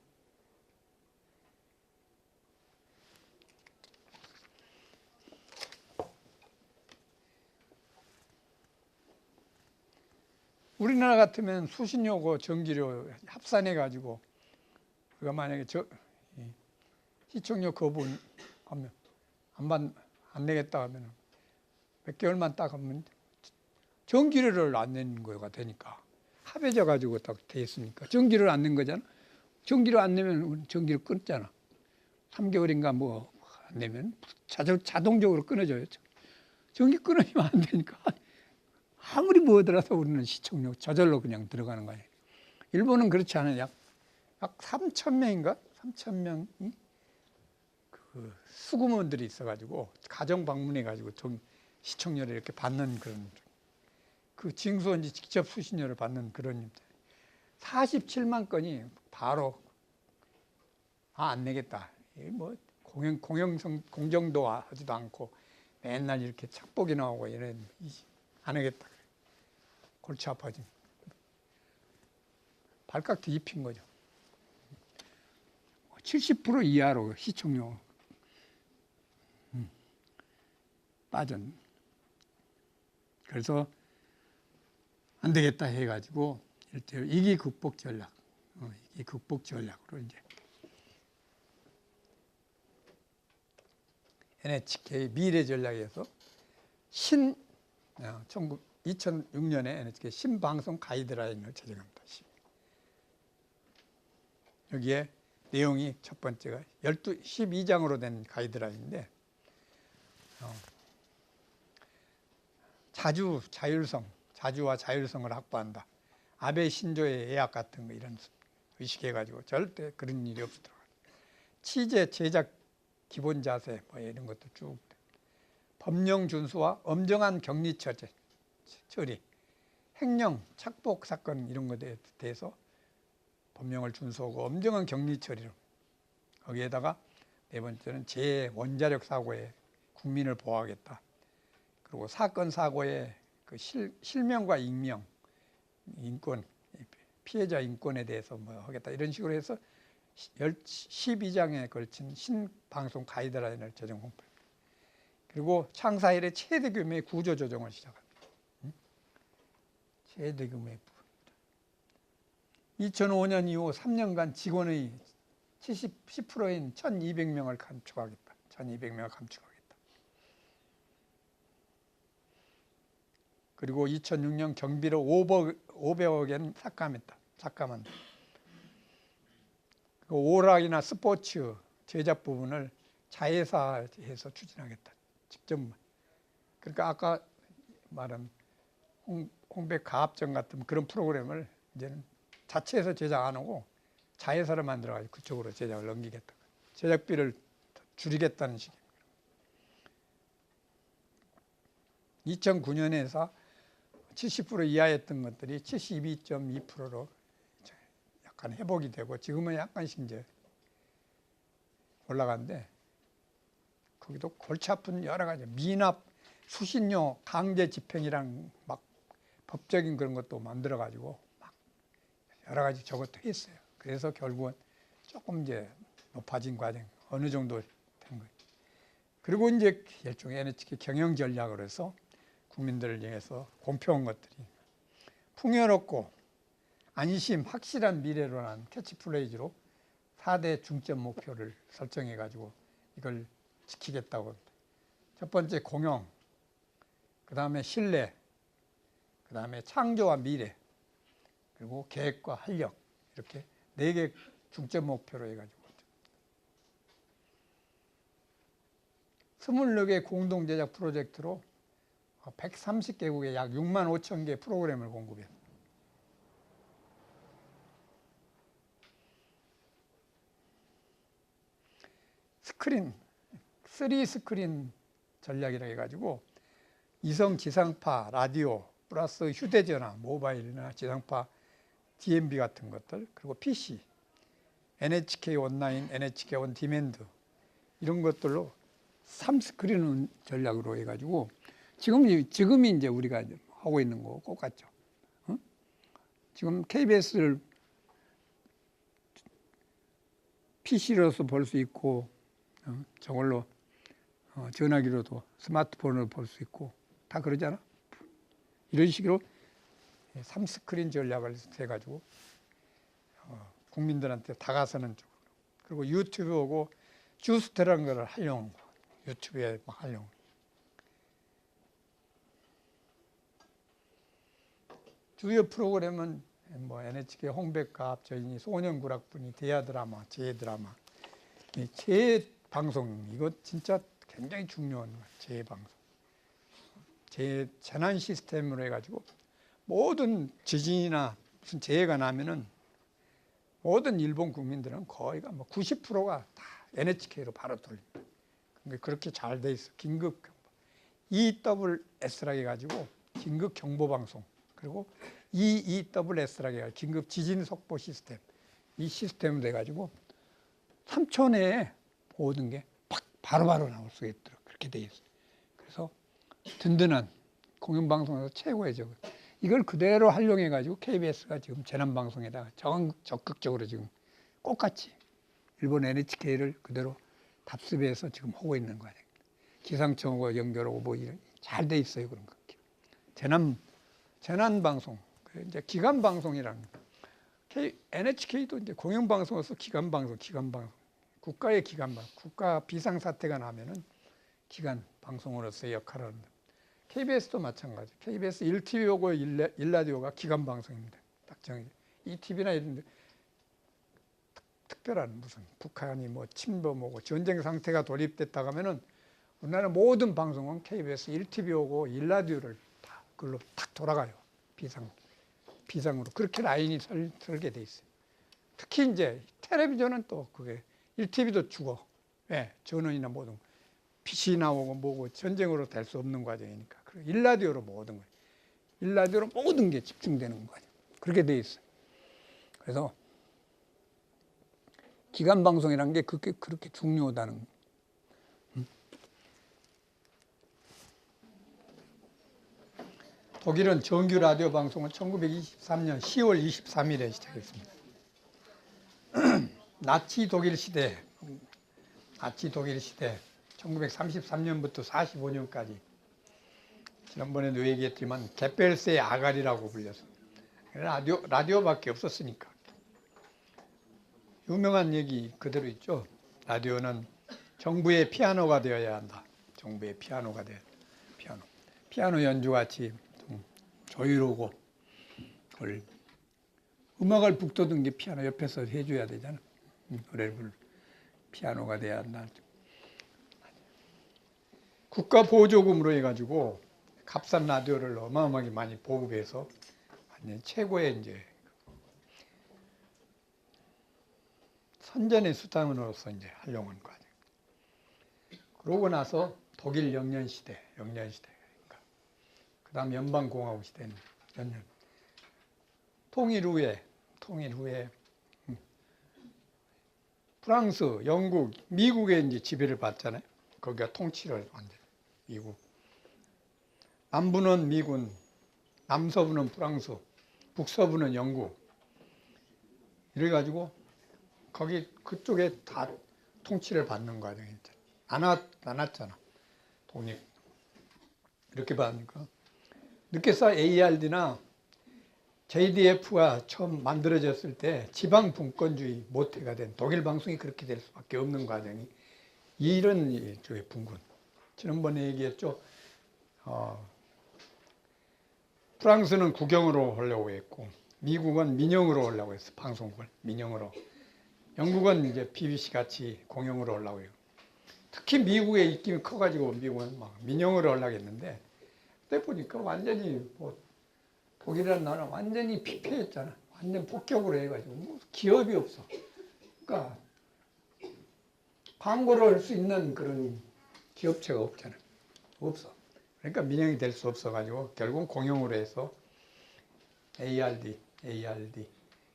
우리나라 같으면 수신료고 전기료 합산해 가지고 우리가 만약에 시청료 거부하면 안 내겠다 하면 몇 개월만 딱 하면 전기료를 안 내는 거가 되니까 합해져 가지고 딱 돼 있으니까 전기료를 안 낸 거잖아. 전기료 안 내면 전기료 끊잖아. 3개월인가 뭐 안 내면 자동적으로 끊어져요. 전기 끊어지면 안 되니까 아무리 뭐더라도 우리는 시청료 저절로 그냥 들어가는 거예요. 일본은 그렇지 않아요. 약 3,000명인가? 3,000명이 그 수구먼들이 있어가지고 가정 방문해가지고 시청료를 이렇게 받는 그런 그 징수원지 직접 수신료를 받는 그런 47만 건이 바로 안 내겠다. 뭐 공정도 하지도 않고 맨날 이렇게 착복이 나오고 이런 안 하겠다. 골치 아파지. 발칵 뒤집힌 거죠. 70% 이하로 시청료 빠진. 그래서 안 되겠다 해가지고 이기 극복 전략, 이기 극복 전략으로 이제 NHK 미래 전략에서 2006년에 NHK 신방송 가이드라인을 제정합니다. 여기에 내용이 첫 번째가 12장으로 된 가이드라인인데 자주와 자율성을 확보한다. 아베 신조의 예약 같은 거 이런 의식해가지고 절대 그런 일이 없도록. 취재, 제작 기본 자세 뭐 이런 것도 쭉. 법령 준수와 엄정한 격리 처리, 횡령, 착복 사건 이런 것에 대해서 법령을 준수하고 엄정한 격리 처리로. 거기에다가 네 번째는 재원자력 사고에 국민을 보호하겠다. 그리고 사건 사고의 그 실명과 익명, 인권, 피해자 인권에 대해서 뭐 하겠다 이런 식으로 해서 12장에 걸친 신방송 가이드라인을 제정합니다. 그리고 창사 이래 최대 규모의 구조 조정을 시작합니다. 최대 규모의 2005년 이후 3년간 직원의 10%인 1,200명을 감축하겠다. 1,200명을 감축하겠다. 그리고 2006년 경비로 500억엔 삭감한다. 오락이나 스포츠 제작 부분을 자회사에서 추진하겠다. 직접. 그러니까 아까 말한 홍백 가합정 같은 그런 프로그램을 이제는 자체에서 제작 안 하고 자회사를 만들어가지고 그쪽으로 제작을 넘기겠다. 제작비를 줄이겠다는 식입니다. 2009년에서 70% 이하였던 것들이 72.2%로 약간 회복이 되고 지금은 약간씩 이제 올라가는데 거기도 골치 아픈 여러 가지 미납, 수신료, 강제 집행이랑 막 법적인 그런 것도 만들어 가지고 막 여러 가지 저것도 했어요. 그래서 결국은 조금 이제 높아진 과정 어느 정도 된 거예요. 그리고 이제 일종의 NHK 경영 전략으로 해서 국민들을 위해서 공평한 것들이 풍요롭고 안심, 확실한 미래로라는 캐치프레이즈로 4대 중점 목표를 설정해 가지고 이걸 지키겠다고 합니다. 첫 번째 공영, 그 다음에 신뢰, 그 다음에 창조와 미래, 그리고 계획과 활력 이렇게 4개 중점 목표로 해가지고 24개 공동 제작 프로젝트로 130개국에 약 6만 5천 개 프로그램을 공급해요. 스크린, 3스크린 전략이라 해가지고 이성 지상파 라디오 플러스 휴대전화, 모바일이나 지상파 DMB 같은 것들, 그리고 PC, NHK 온라인, NHK 온 디맨드 이런 것들로 3스크린 전략으로 해가지고 지금이 이제 우리가 하고 있는 거 똑같죠. 지금 KBS를 PC로서 볼 수 있고 저걸로 전화기로도 스마트폰으로 볼 수 있고 다 그러잖아. 이런 식으로 3스크린 전략을 해가지고 국민들한테 다가서는 쪽으로. 그리고 유튜브하고 주스트라는 걸 활용, 유튜브에 막 활용. 주요 프로그램은 뭐 NHK 홍백과 합전이 소년구락분이 대하드라마, 재해드라마, 재해방송 이거 진짜 굉장히 중요한 거예요. 재해방송, 재난 시스템으로 해가지고 모든 지진이나 무슨 재해가 나면은 모든 일본 국민들은 거의가 뭐 90%가 다 NHK로 바로 돌립니다. 그렇게 잘 돼 있어. 긴급 경보, EWS라고 해가지고 긴급 경보 방송. 그리고 EEWS라고 해가지고 긴급 지진 속보 시스템. 이 시스템으로 돼가지고 3초 내에 모든 게 바로바로 나올 수 있도록 그렇게 돼 있어요. 그래서 든든한 공영방송에서 최고의 저거. 이걸 그대로 활용해가지고 KBS가 지금 재난방송에다가 적극적으로 지금 똑같이 일본 NHK를 그대로 답습해서 지금 하고 있는 거예요. 기상청하고 연결하고 뭐 이런 잘 돼 있어요. 그런 거. 재난방송, 이제 기관방송이라는 거. NHK도 이제 공영방송에서 기관방송, 국가의 기관방송, 국가 비상사태가 나면은 기관방송으로서의 역할을 합니다. KBS도 마찬가지. KBS 1TV하고 1라디오가 기관방송입니다. 딱 정해져. 2TV나 이런 데 특별한 무슨 북한이 뭐 침범하고 전쟁 상태가 돌입됐다 하면은 우리나라 모든 방송은 KBS 1TV하고 1라디오를 다 그걸로 탁 돌아가요. 비상으로. 그렇게 라인이 설계돼 있어요. 특히 이제 텔레비전은 또 그게 1TV도 죽어. 예, 전원이나 모든 PC 나오고 뭐고 전쟁으로 될 수 없는 과정이니까. 그리고 1라디오로 모든 거예요. 1라디오로 모든 게 집중되는 거죠. 그렇게 돼 있어요. 그래서 기관방송이라는 게 그렇게 중요하다는 거예요. 독일은 정규 라디오 방송을 1923년 10월 23일에 시작했습니다. 나치 독일 시대 1933년부터 45년까지 지난번에도 얘기했지만 게펠스의 아가리라고 불려서 라디오밖에 없었으니까 유명한 얘기 그대로 있죠. 라디오는 정부의 피아노가 되어야 한다. 정부의 피아노가 되어야 한다. 피아노 연주같이 좀 조율하고 그걸 음악을 북돋은 게 피아노 옆에서 해줘야 되잖아. 노래를 부를 피아노가 돼야 한다. 국가 보조금으로 해가지고 값싼 라디오를 어마어마하게 많이 보급해서 완전 최고의 이제 선전의 수단으로서 이제 활용한 과정. 그러고 나서 독일 영년 시대, 그러니까 그다음 연방공화국 시대는 통일 후에 프랑스, 영국, 미국의 이제 지배를 받잖아요. 거기가 통치를 완전 미국. 남부는 미군, 남서부는 프랑스, 북서부는 영국. 이래가지고 거기 그쪽에 다 통치를 받는 과정이 안 왔잖아. 독립. 이렇게 받으니까. 늦게서 ARD나 JDF가 처음 만들어졌을 때 지방 분권주의 모태가 된 독일 방송이 그렇게 될 수밖에 없는 과정이 이런 일종의 분권. 지난번에 얘기했죠. 프랑스는 국영으로 하려고 했고 미국은 민영으로 하려고 했어. 방송국을 민영으로. 영국은 이제 BBC 같이 공영으로 하려고 해요. 특히 미국의 입김이 커가지고 미국은 막 민영으로 하려고 했는데 그때 보니까 완전히 뭐 독일이라는 나라는 완전히 피폐했잖아. 완전 폭격으로 해가지고 뭐 기업이 없어. 그러니까 광고를 할 수 있는 그런 기업체가 없잖아. 없어. 그러니까 민영이 될 수 없어가지고 결국 공영으로 해서 ARD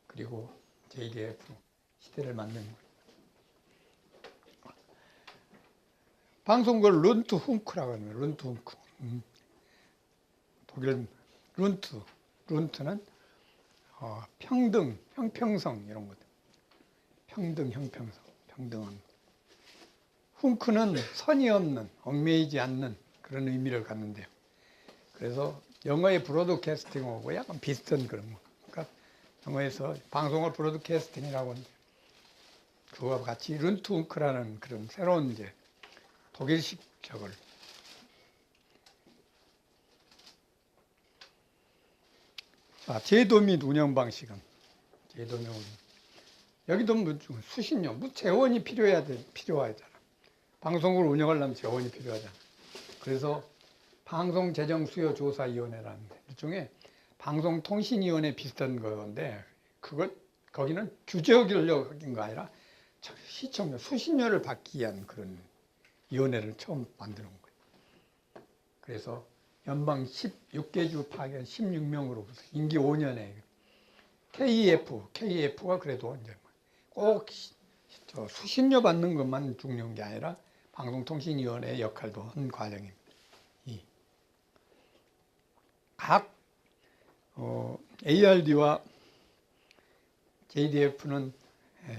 그리고 JDF 시대를 만든 거예요. 방송국을 룬트훈크라고 하는 거예요. 룬트훈크. 독일 룬트는 평등, 형평성 이런 것들. 평등, 형평성, 평등함. 훔크는 선이 없는, 얽매이지 않는 그런 의미를 갖는데요. 그래서 영어의 브로드캐스팅하고 약간 비슷한 그런 거. 그러니까 영어에서 방송을 브로드캐스팅이라고 하는데 그와 같이 룬트웅크라는 그런 새로운 이제 독일식 저걸. 자, 제도 및 운영 방식은 제도명 운영. 여기도 수신료, 재원이 필요하잖아. 방송을 운영하려면 재원이 필요하잖아. 그래서 방송재정수요조사위원회라는 일종의 방송통신위원회 비슷한 건데 거기는 규제하려고 한 거 아니라 시청료, 수신료를 받기 위한 그런 위원회를 처음 만드는 거예요. 그래서 연방 16개주 파견 16명으로 임기 5년에 KEF가 그래도 이제 꼭 수신료 받는 것만 중요한 게 아니라 방송통신위원회의 역할도 한 과정입니다. 각 ARD와 JDF는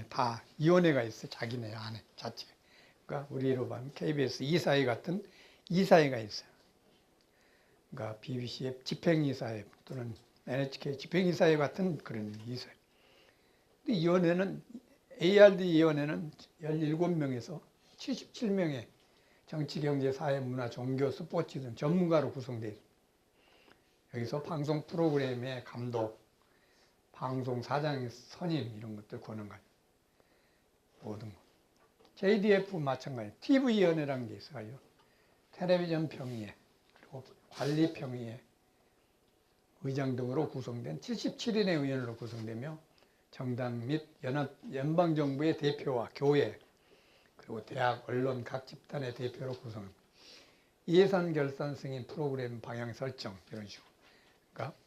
다 위원회가 있어요. 자기네 안에 자체. 그러니까 우리로 보면 KBS 이사회 같은 이사회가 있어요. 그러니까 BBC의 집행이사회 또는 NHK 집행이사회 같은 그런 이사회. 근데 위원회는 ARD 위원회는 17명에서 77명의 정치, 경제, 사회, 문화, 종교, 스포츠 등 전문가로 구성되어 있습니다. 여기서 방송 프로그램의 감독, 방송 사장의 선임 이런 것들 권한 거예요. 모든 거. JDF 마찬가지. TV위원회라는 게 있어요. 텔레비전 평의회, 그리고 관리평의회, 의장 등으로 구성된 77인의 위원으로 구성되며 정당 및 연방정부의 대표와 교회, 그리고 대학, 언론, 각 집단의 대표로 구성합니다. 예산 결산 승인, 프로그램 방향 설정 이런 식으로. 그러니까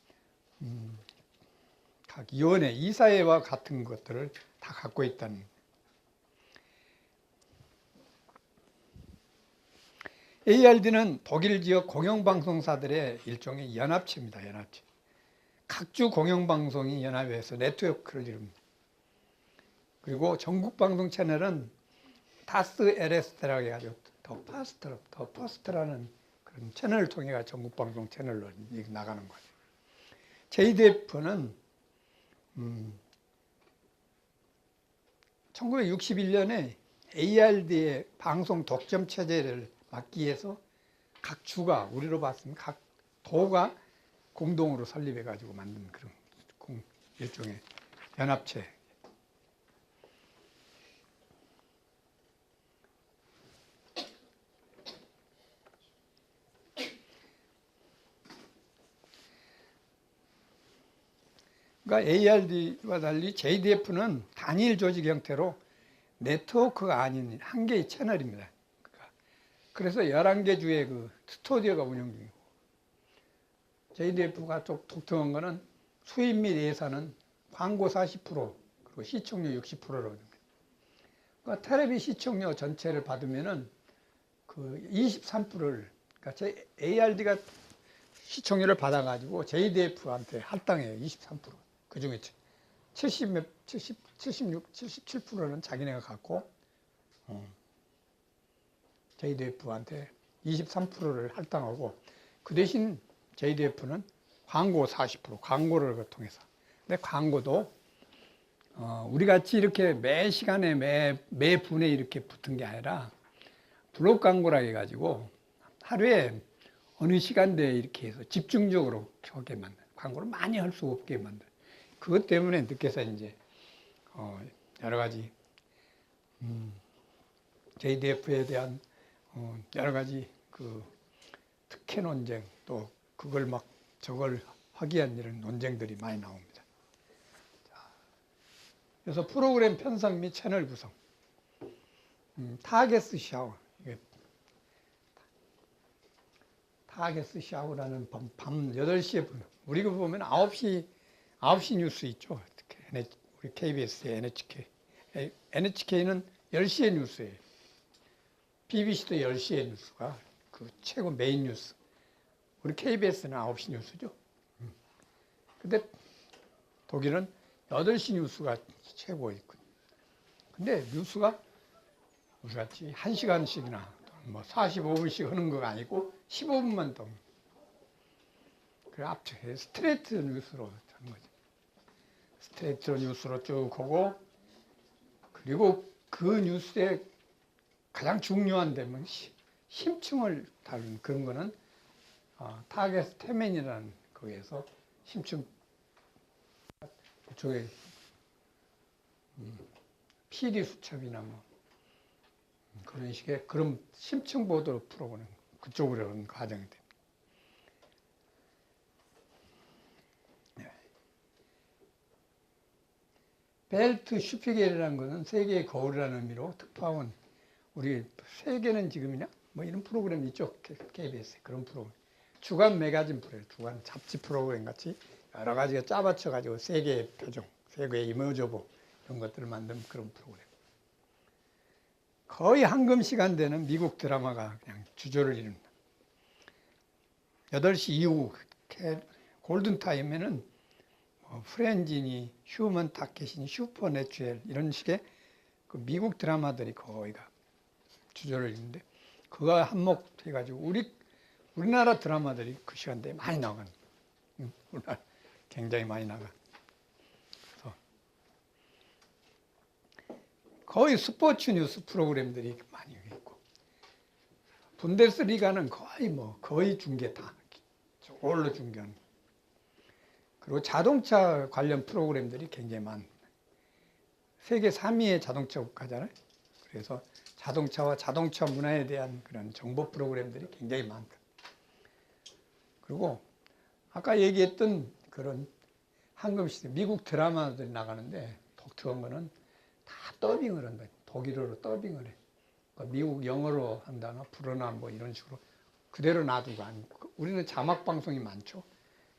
각 위원회, 이사회와 같은 것들을 다 갖고 있다는. ARD는 독일 지역 공영방송사들의 일종의 연합체입니다. 연합체. 각주 공영방송이 연합해서 네트워크를 이룹니다. 그리고 전국방송 채널은 다스 LS라고 해가지고 더 퍼스트라는 그런 채널을 통해 전국방송 채널로 나가는 거예요. JDF는 1961년에 ARD의 방송 독점 체제를 막기 위해서 각 주가, 우리로 봤으면 각 도가 공동으로 설립해가지고 만든 그런 일종의 연합체. 그러니까 ARD와 달리 JDF는 단일 조직 형태로 네트워크가 아닌 한 개의 채널입니다. 그래서 11개 주의 그 스튜디오가 운영 중이고, JDF가 좀 독특한 거는 수입 및 예산은 광고 40%, 그리고 시청료 60%라고 합니다. 그러니까 텔레비 시청료 전체를 받으면은 그 23%를, 그러니까 ARD가 시청료를 받아가지고 JDF한테 할당해요. 23%. 그 중에 76, 77%는 자기네가 갖고, JDF한테 23%를 할당하고, 그 대신 JDF는 광고 40%, 광고를 통해서. 근데 광고도, 우리 같이 이렇게 매 시간에 매 분에 이렇게 붙은 게 아니라, 블록 광고라 해가지고, 하루에 어느 시간대에 이렇게 해서 집중적으로 하게 만든, 광고를 많이 할 수 없게 만든. 그것 때문에 늦게서 이제, 여러 가지, JDF에 대한 여러 가지 그 특혜 논쟁, 또 그걸 막 저걸 하기 위한 이런 논쟁들이 많이 나옵니다. 그래서 프로그램 편성 및 채널 구성, 타겟스 샤워, 타겟스 샤워라는 밤 8시에 우리가 보면 9시 뉴스 있죠. 우리 KBS의 NHK는 10시에 뉴스예요. BBC도 10시에 뉴스가 그 최고 메인 뉴스. 우리 KBS는 9시 뉴스죠. 근데 독일은 8시 뉴스가 최고였거든요. 근데 뉴스가 우리 같이 1시간씩이나 뭐 45분씩 하는 거 아니고 15분만 더. 그래 앞쪽에 스트레이트 뉴스로 하는 거죠. 스트레이트 뉴스로 쭉 하고, 그리고 그 뉴스에 가장 중요한 데면 심층을 다루는 그런 거는 타겟 테멘이라는 거기에서 심층 그쪽에 PD 수첩이나 뭐 그런 식의 그런 심층 보도 프로그램 그쪽으로 하는 과정이 됩니다. 벨트 슈피겔이라는 것은 세계의 거울이라는 의미로 특파원, 우리 세계는 지금이냐? 뭐 이런 프로그램 있죠. KBS 그런 프로그램. 주간 매거진 프로그램, 주간 잡지 프로그램 같이 여러 가지가 짜맞춰가지고 세계의 표정, 세계의 이미지 오브 이런 것들을 만든 그런 프로그램. 거의 황금 시간대는 미국 드라마가 그냥 주조를 이룹니다. 8시 이후 골든타임에는 프렌즈니, 휴먼 타켓이니, 슈퍼내추럴 이런 식의 그 미국 드라마들이 거의가 주조를 이루는데, 그거 한몫해가지고 우리나라 드라마들이 그 시간대에 많이 나가는, 우리나라 굉장히 많이 나가. 그래서 거의 스포츠 뉴스 프로그램들이 많이 있고, 분데스리가는 거의 중계 다 저걸로 중계하는. 그리고 자동차 관련 프로그램들이 굉장히 많습니다. 세계 3위의 자동차 국가잖아요. 그래서 자동차와 자동차 문화에 대한 그런 정보 프로그램들이 굉장히 많다. 그리고 아까 얘기했던 그런 황금시대 미국 드라마들이 나가는데 독특한 거는 다 더빙을 한다. 독일어로 더빙을 해. 그러니까 미국 영어로 한다나 불어나 뭐 이런 식으로 그대로 놔두고 아니고, 우리는 자막 방송이 많죠.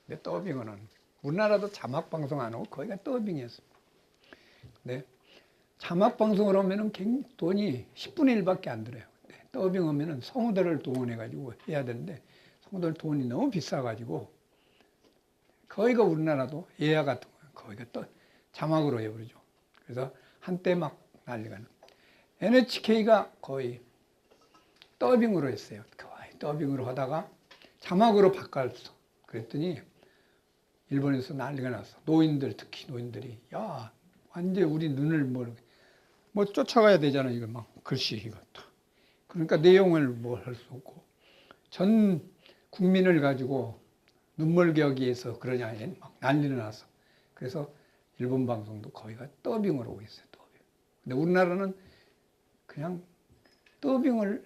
근데 더빙을 하는. 우리나라도 자막 방송 안 하고 거기가 더빙이었습니다. 근데 자막 방송을 하면은 돈이 10분의 1밖에 안 들어요. 더빙 하면은 성우들을 동원해가지고 해야 되는데 성우들 돈이 너무 비싸가지고 거기가 우리나라도 예야 같은 거 거기가 또 자막으로 해버리죠. 그래서 한때 막 난리가 나. NHK가 거의 더빙으로 했어요. 거의 더빙으로 하다가 자막으로 바꿨어. 그랬더니 일본에서 난리가 났어. 특히 노인들이 야 완전 우리 눈을 뭐 쫓아가야 되잖아. 이거 막 글씨 이거. 그러니까 내용을 뭘 할 수 없고 전 국민을 가지고 눈물겨기에서 그러냐 막 난리가 났어. 그래서 일본 방송도 거의가 더빙을 하고 있어요. 더빙. 근데 우리나라는 그냥 더빙을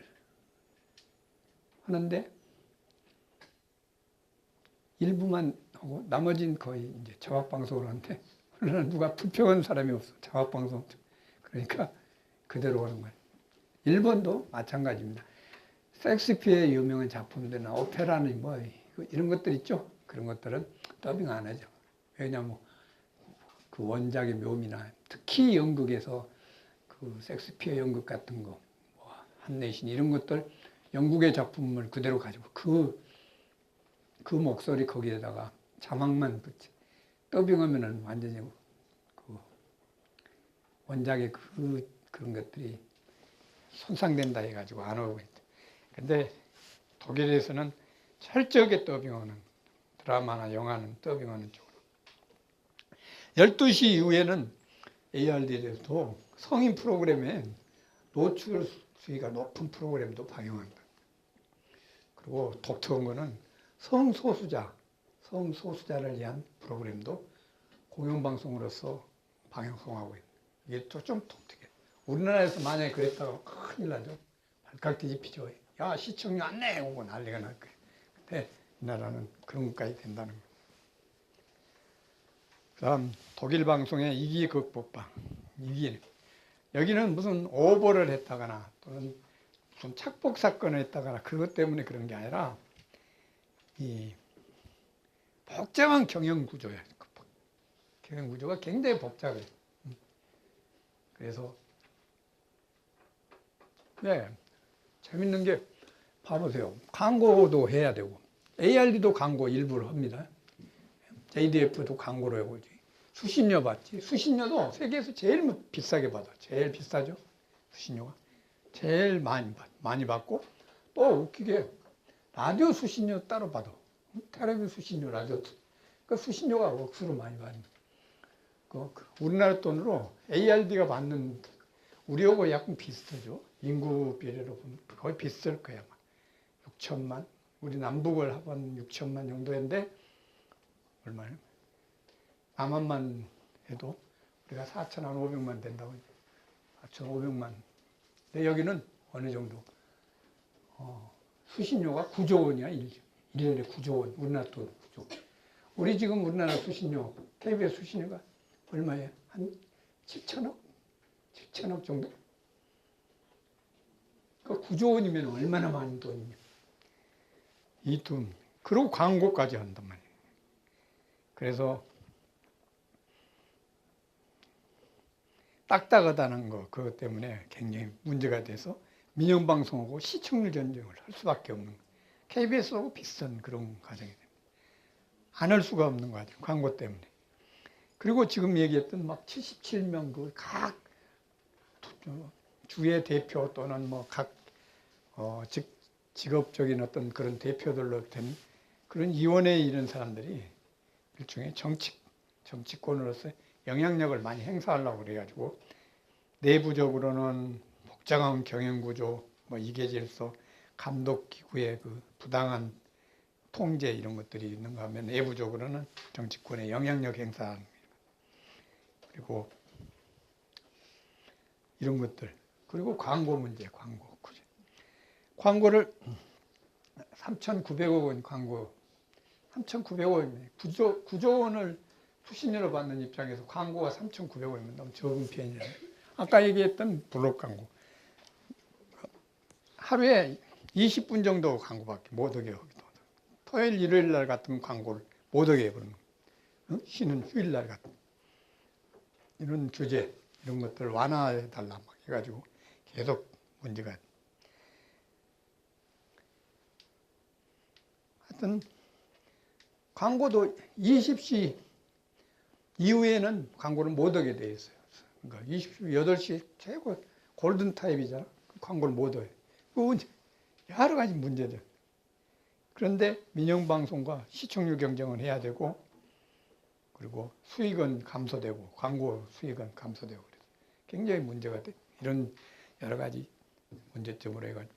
하는데 일부만 하고 나머지는 거의 이제 자막 방송을 하는데 우리나라는 누가 불평한 사람이 없어. 자막 방송. 그러니까 그대로 하는 거예요. 일본도 마찬가지입니다. 셰익스피어의 유명한 작품들이나 오페라는 뭐 이런 것들 있죠. 그런 것들은 더빙 안 하죠. 왜냐면 그 원작의 묘미나 특히 영국에서 그 셰익스피어 연극 같은 거, 뭐 함넷이니 이런 것들 영국의 작품을 그대로 가지고 그 목소리 거기에다가 자막만 붙지. 더빙하면은 완전히 그 원작의 그런 것들이 손상된다 해가지고 안 하고 있다. 근데 독일에서는 철저하게 더빙하는 드라마나 영화는 더빙하는 쪽으로. 12시 이후에는 ARD에서도 성인 프로그램에 노출 수위가 높은 프로그램도 방영한다. 그리고 독특한 거는 성소수자를 위한 프로그램도 공영방송으로서 방송하고 있다. 이게 또 좀 독특해. 우리나라에서 만약에 그랬다가 큰일 나죠. 발칵 뒤집히죠. 야, 시청료 안 내! 오고 난리가 날 거예요. 근데 이 나라는 그런 것까지 된다는 거예요. 그 다음 독일 방송의 이기 극복방. 여기는 무슨 오보를 했다거나 또는 무슨 착복 사건을 했다거나 그것 때문에 그런 게 아니라 이 복잡한 경영 구조예요. 경영 구조가 굉장히 복잡해요. 그래서 재밌는 게 봐보세요. 광고도 해야 되고 ARD도 광고 일부러 합니다. JDF도 광고를 하고 수신료 받지. 수신료도 세계에서 제일 비싸게 받아. 제일 비싸죠. 수신료가. 제일 많이 받고, 또 웃기게 라디오 수신료 따로 받아. 텔레비전 수신료, 라디오. 그 수신료가 억수로 많이 받는. 우리나라 돈으로 ARD가 받는 우리하고 약간 비슷하죠. 인구 비례로 보면 거의 비슷할 거야. 6천만. 우리 남북을 합한 6천만 정도인데, 얼마예요? 남한만 해도 우리가 4,500만 된다고. 4,500만. 근데 여기는 어느 정도? 수신료가 9조 원이야. 1년에 9조 원. 우리나라 돈 9조 원. 우리 지금 우리나라 수신료, KBS 수신료가 얼마예요? 한 7천억? 7천억 정도? 그 9조 원이면 얼마나 많은 돈이냐. 이 돈. 그리고 광고까지 한단 말이에요. 그래서 딱딱하다는 거, 그것 때문에 굉장히 문제가 돼서 민영방송하고 시청률 전쟁을 할 수밖에 없는 거예요. KBS하고 비슷한 그런 과정이 됩니다. 안 할 수가 없는 과정, 광고 때문에. 그리고 지금 얘기했던 막 77명 그 각 주의 대표 또는 뭐 각 직업적인 어떤 그런 대표들로 된 그런 위원회에 이런 사람들이 일종의 정치권으로서 영향력을 많이 행사하려고 그래가지고 내부적으로는 복잡한 경영구조, 뭐 이계질서, 감독기구의 그 부당한 통제 이런 것들이 있는가 하면 내부적으로는 정치권의 영향력 행사하는 그리고 이런 것들 그리고 광고 문제, 광고를 3,900억 원 광고 3,900억 원이네. 9조 원을 수신료로 받는 입장에서 광고가 3,900원이면 너무 적은 편이에요. 아까 얘기했던 블록 광고. 하루에 20분 정도 광고밖에 못 하게 하기도 하고. 토요일, 일요일 날 같은 광고를 못 하게 해버리는 거예요. 쉬는 휴일 날 같은. 이런 규제, 이런 것들을 완화해달라 막 해가지고 계속 문제가. 하여튼, 광고도 20시 이후에는 광고를 못 하게 돼 있어요. 그러니까 8시 최고 골든타임이잖아. 광고를 못 해요. 여러 가지 문제들. 그런데 민영방송과 시청률 경쟁을 해야 되고, 그리고 수익은 감소되고, 광고 수익은 감소되고, 그래서 굉장히 문제가 돼. 이런 여러 가지 문제점으로 해가지고.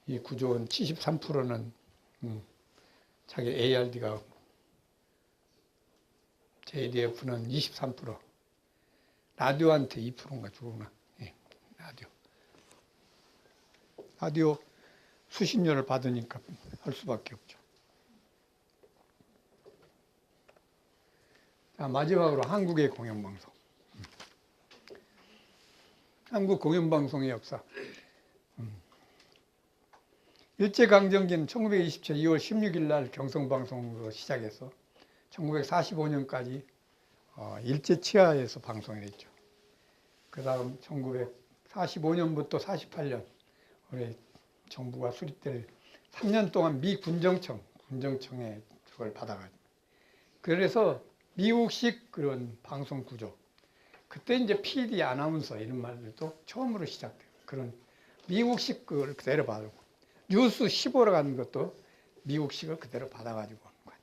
이 구조원 73%는 자기 ARD가 JDF는 23%, 라디오한테 2%인가 주구나. 예, 라디오 수신료를 받으니까 할 수밖에 없죠. 자, 마지막으로 한국의 공영방송. 한국 공영방송의 역사. 일제강점기는 1927년 2월 16일 날 경성방송으로 시작해서 1945년까지 일제 치하에서 방송을 했죠. 그 다음 1945년부터 48년 우리 정부가 수립될 3년 동안 미 군정청에 그걸 받아가지고 그래서 미국식 그런 방송 구조. 그때 이제 PD 아나운서 이런 말들도 처음으로 시작돼요. 그런 미국식 그걸 그대로 받고 뉴스 15로 가는 것도 미국식을 그대로 받아가지고 하는 거예요.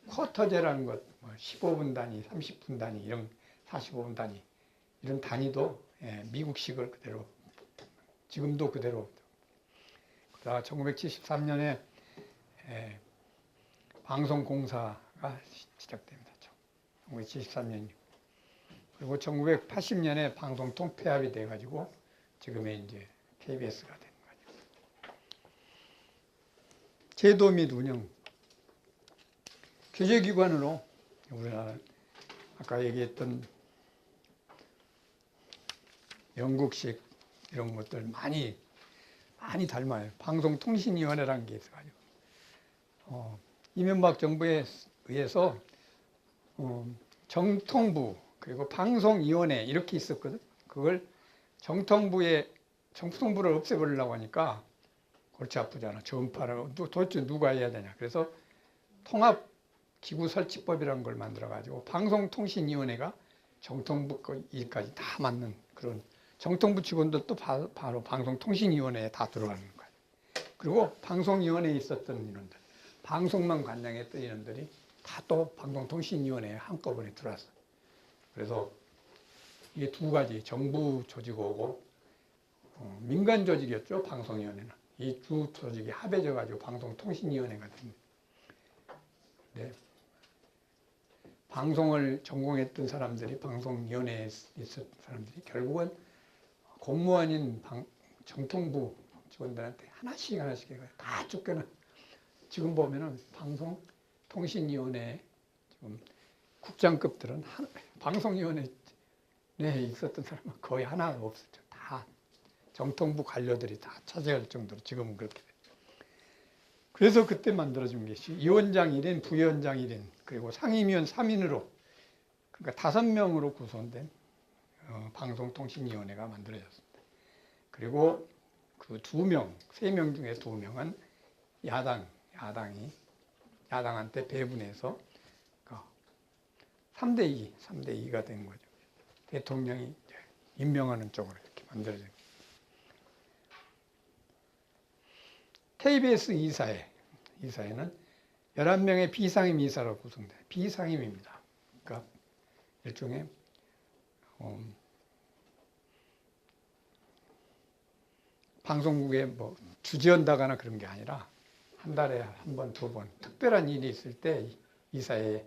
쿼터제라는 것, 15분 단위, 30분 단위, 이런 45분 단위 이런 단위도 미국식을 그대로 지금도 그대로. 그러다가 1973년에 방송공사가 시작됩니다. 1973년이요. 그리고 1980년에 방송통 폐합이 돼가지고 지금의 이제 KBS가 된 거죠. 제도 및 운영. 규제기관으로 우리나라 아까 얘기했던 영국식 이런 것들 많이 닮아요. 방송통신위원회라는 게 있어가지고 이명박 정부에 의해서 정통부 그리고 방송위원회 이렇게 있었거든. 그걸 정통부를 없애버리려고 하니까 골치 아프잖아. 전파를 도대체 누가 해야 되냐. 그래서 통합 기구설치법이라는 걸 만들어가지고 방송통신위원회가 정통부 일까지 다 맡는 그런, 정통부 직원들도 바로 방송통신위원회에 다 들어가는 거예요. 그리고 방송위원회에 있었던 인원들, 방송만 관장했던 인원들이 다 또 방송통신위원회에 한꺼번에 들어왔어요. 그래서 이게 두 가지, 정부 조직하고 민간 조직이었죠, 방송위원회는. 이 두 조직이 합해져가지고 방송통신위원회가 됩니다. 네. 방송을 전공했던 사람들이, 방송위원회에 있었던 사람들이 결국은 공무원인 정통부 직원들한테 하나씩 해가지고 다 쫓겨나. 지금 보면은 방송통신위원회 지금 국장급들은 방송위원회에 있었던 사람은 거의 하나 없었죠. 다 정통부 관료들이 다 차지할 정도로 지금은 그렇게 돼요. 그래서 그때 만들어진 것이 위원장 1인, 부위원장 1인, 그리고 상임위원 3인으로, 그러니까 5명으로 구성된 방송통신위원회가 만들어졌습니다. 그리고 그 3명 중에 2명은 야당한테 배분해서 3대2가 된 거죠. 대통령이 임명하는 쪽으로 이렇게 만들어진 거죠. KBS 이사회는 11명의 비상임 이사로 구성돼요. 비상임입니다. 그러니까 일종의 방송국에 뭐 주지한다거나 그런 게 아니라 한 달에 한 번, 2번 특별한 일이 있을 때 이사회에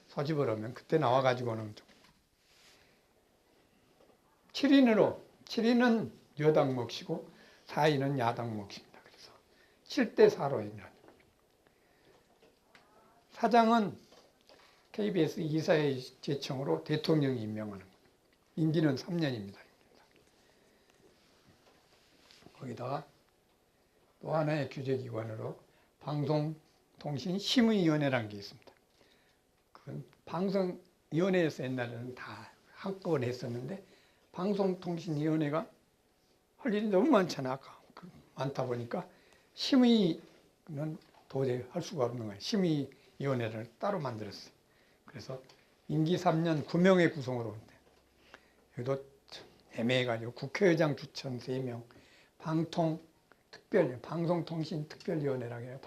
소집을 하면 그때 나와가지고는 7인은 여당 몫이고 4인은 야당 몫입니다. 그래서 7대4로 있는. 사장은 KBS 이사회 제청으로 대통령이 임명하는 거예요. 임기는 3년입니다. 거기다가 또 하나의 규제기관으로 방송통신심의위원회라는 게 있습니다. 그건 방송위원회에서 옛날에는 다 한꺼번에 했었는데 방송통신위원회가 할 일이 너무 많잖아. 많다 보니까 심의는 도저히 할 수가 없는 거예요. 심의위원회를 따로 만들었어요. 그래서 임기 3년 9명의 구성으로 여기도 애매해가지고 국회의장 추천 3명, 방송통신특별위원회라고 해요.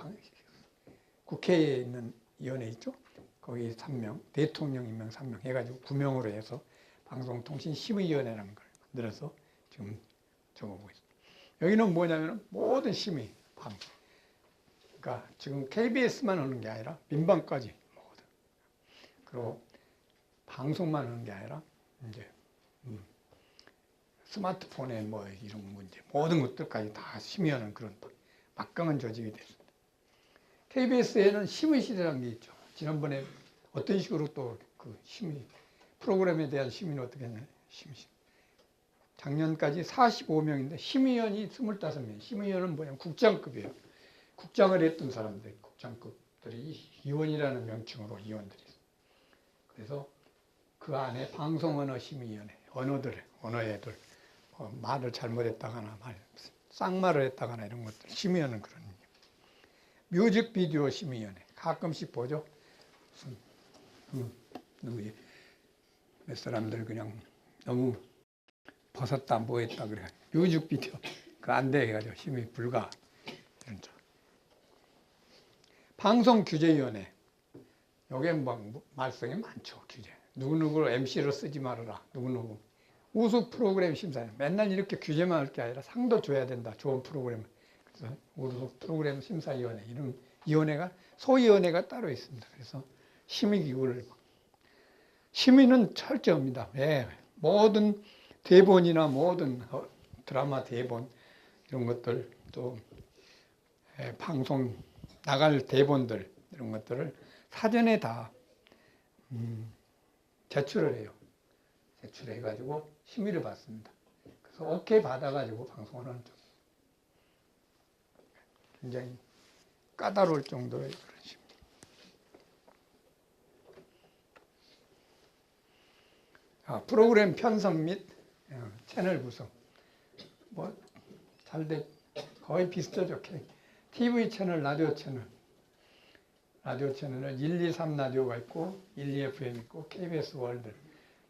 국회에 있는 위원회 있죠? 거기 3명, 대통령 임명 3명 해가지고 9명으로 해서 방송통신심의위원회라는 걸 만들어서 지금 적어보고 있습니다. 여기는 뭐냐면 모든 심의, 그러니까 지금 KBS만 하는 게 아니라 민방까지 모든. 그리고 방송만 하는 게 아니라 이제 스마트폰에 뭐 이런 문제, 모든 것들까지 다 심의하는 그런 막강한 조직이 됐습니다. KBS에는 심의실이라는 게 있죠. 지난번에 어떤 식으로 또 그 심의, 프로그램에 대한 심의는 어떻게 했나요? 심의실. 작년까지 45명인데 심의위원이 25명. 심의위원은 뭐냐면 국장급이에요. 국장을 했던 사람들, 국장급들이 위원이라는 명칭으로 위원들이 있어요. 그래서 그 안에 방송언어심의위원회, 언어애들, 말을 잘못했다거나, 쌍말을 했다거나 이런 것들 심의하는 그런. 뮤직비디오 심의위원회, 가끔씩 보죠. 몇 사람들 그냥 너무 벗었다, 뭐 했다, 그래. 뮤직비디오, 그 안 돼 해가지고 심의 불가. 이런 쪽. 방송규제위원회, 요게 뭐 말썽이 많죠, 규제. 누구누구 MC로 쓰지 말아라, 누구누구. 우수 프로그램 심사, 맨날 이렇게 규제만 할 게 아니라 상도 줘야 된다, 좋은 프로그램. 그래서 우수 프로그램 심사위원회, 이런 위원회가, 소위원회가 따로 있습니다. 그래서 심의기구를. 심의는 철저합니다. 왜? 모든 대본이나 모든 드라마 대본, 이런 것들, 또 방송 나갈 대본들, 이런 것들을 사전에 다 제출을 해요. 제출해가지고 심의를 받습니다. 그래서 오케이 받아가지고 방송을 하는 쪽. 굉장히 까다로울 정도의 그런 심의. 프로그램 편성 및 채널 구성. 뭐 잘 돼, 거의 비슷하죠. TV 채널, 라디오 채널. 라디오 채널은 123 라디오가 있고 12FM 있고 KBS 월드.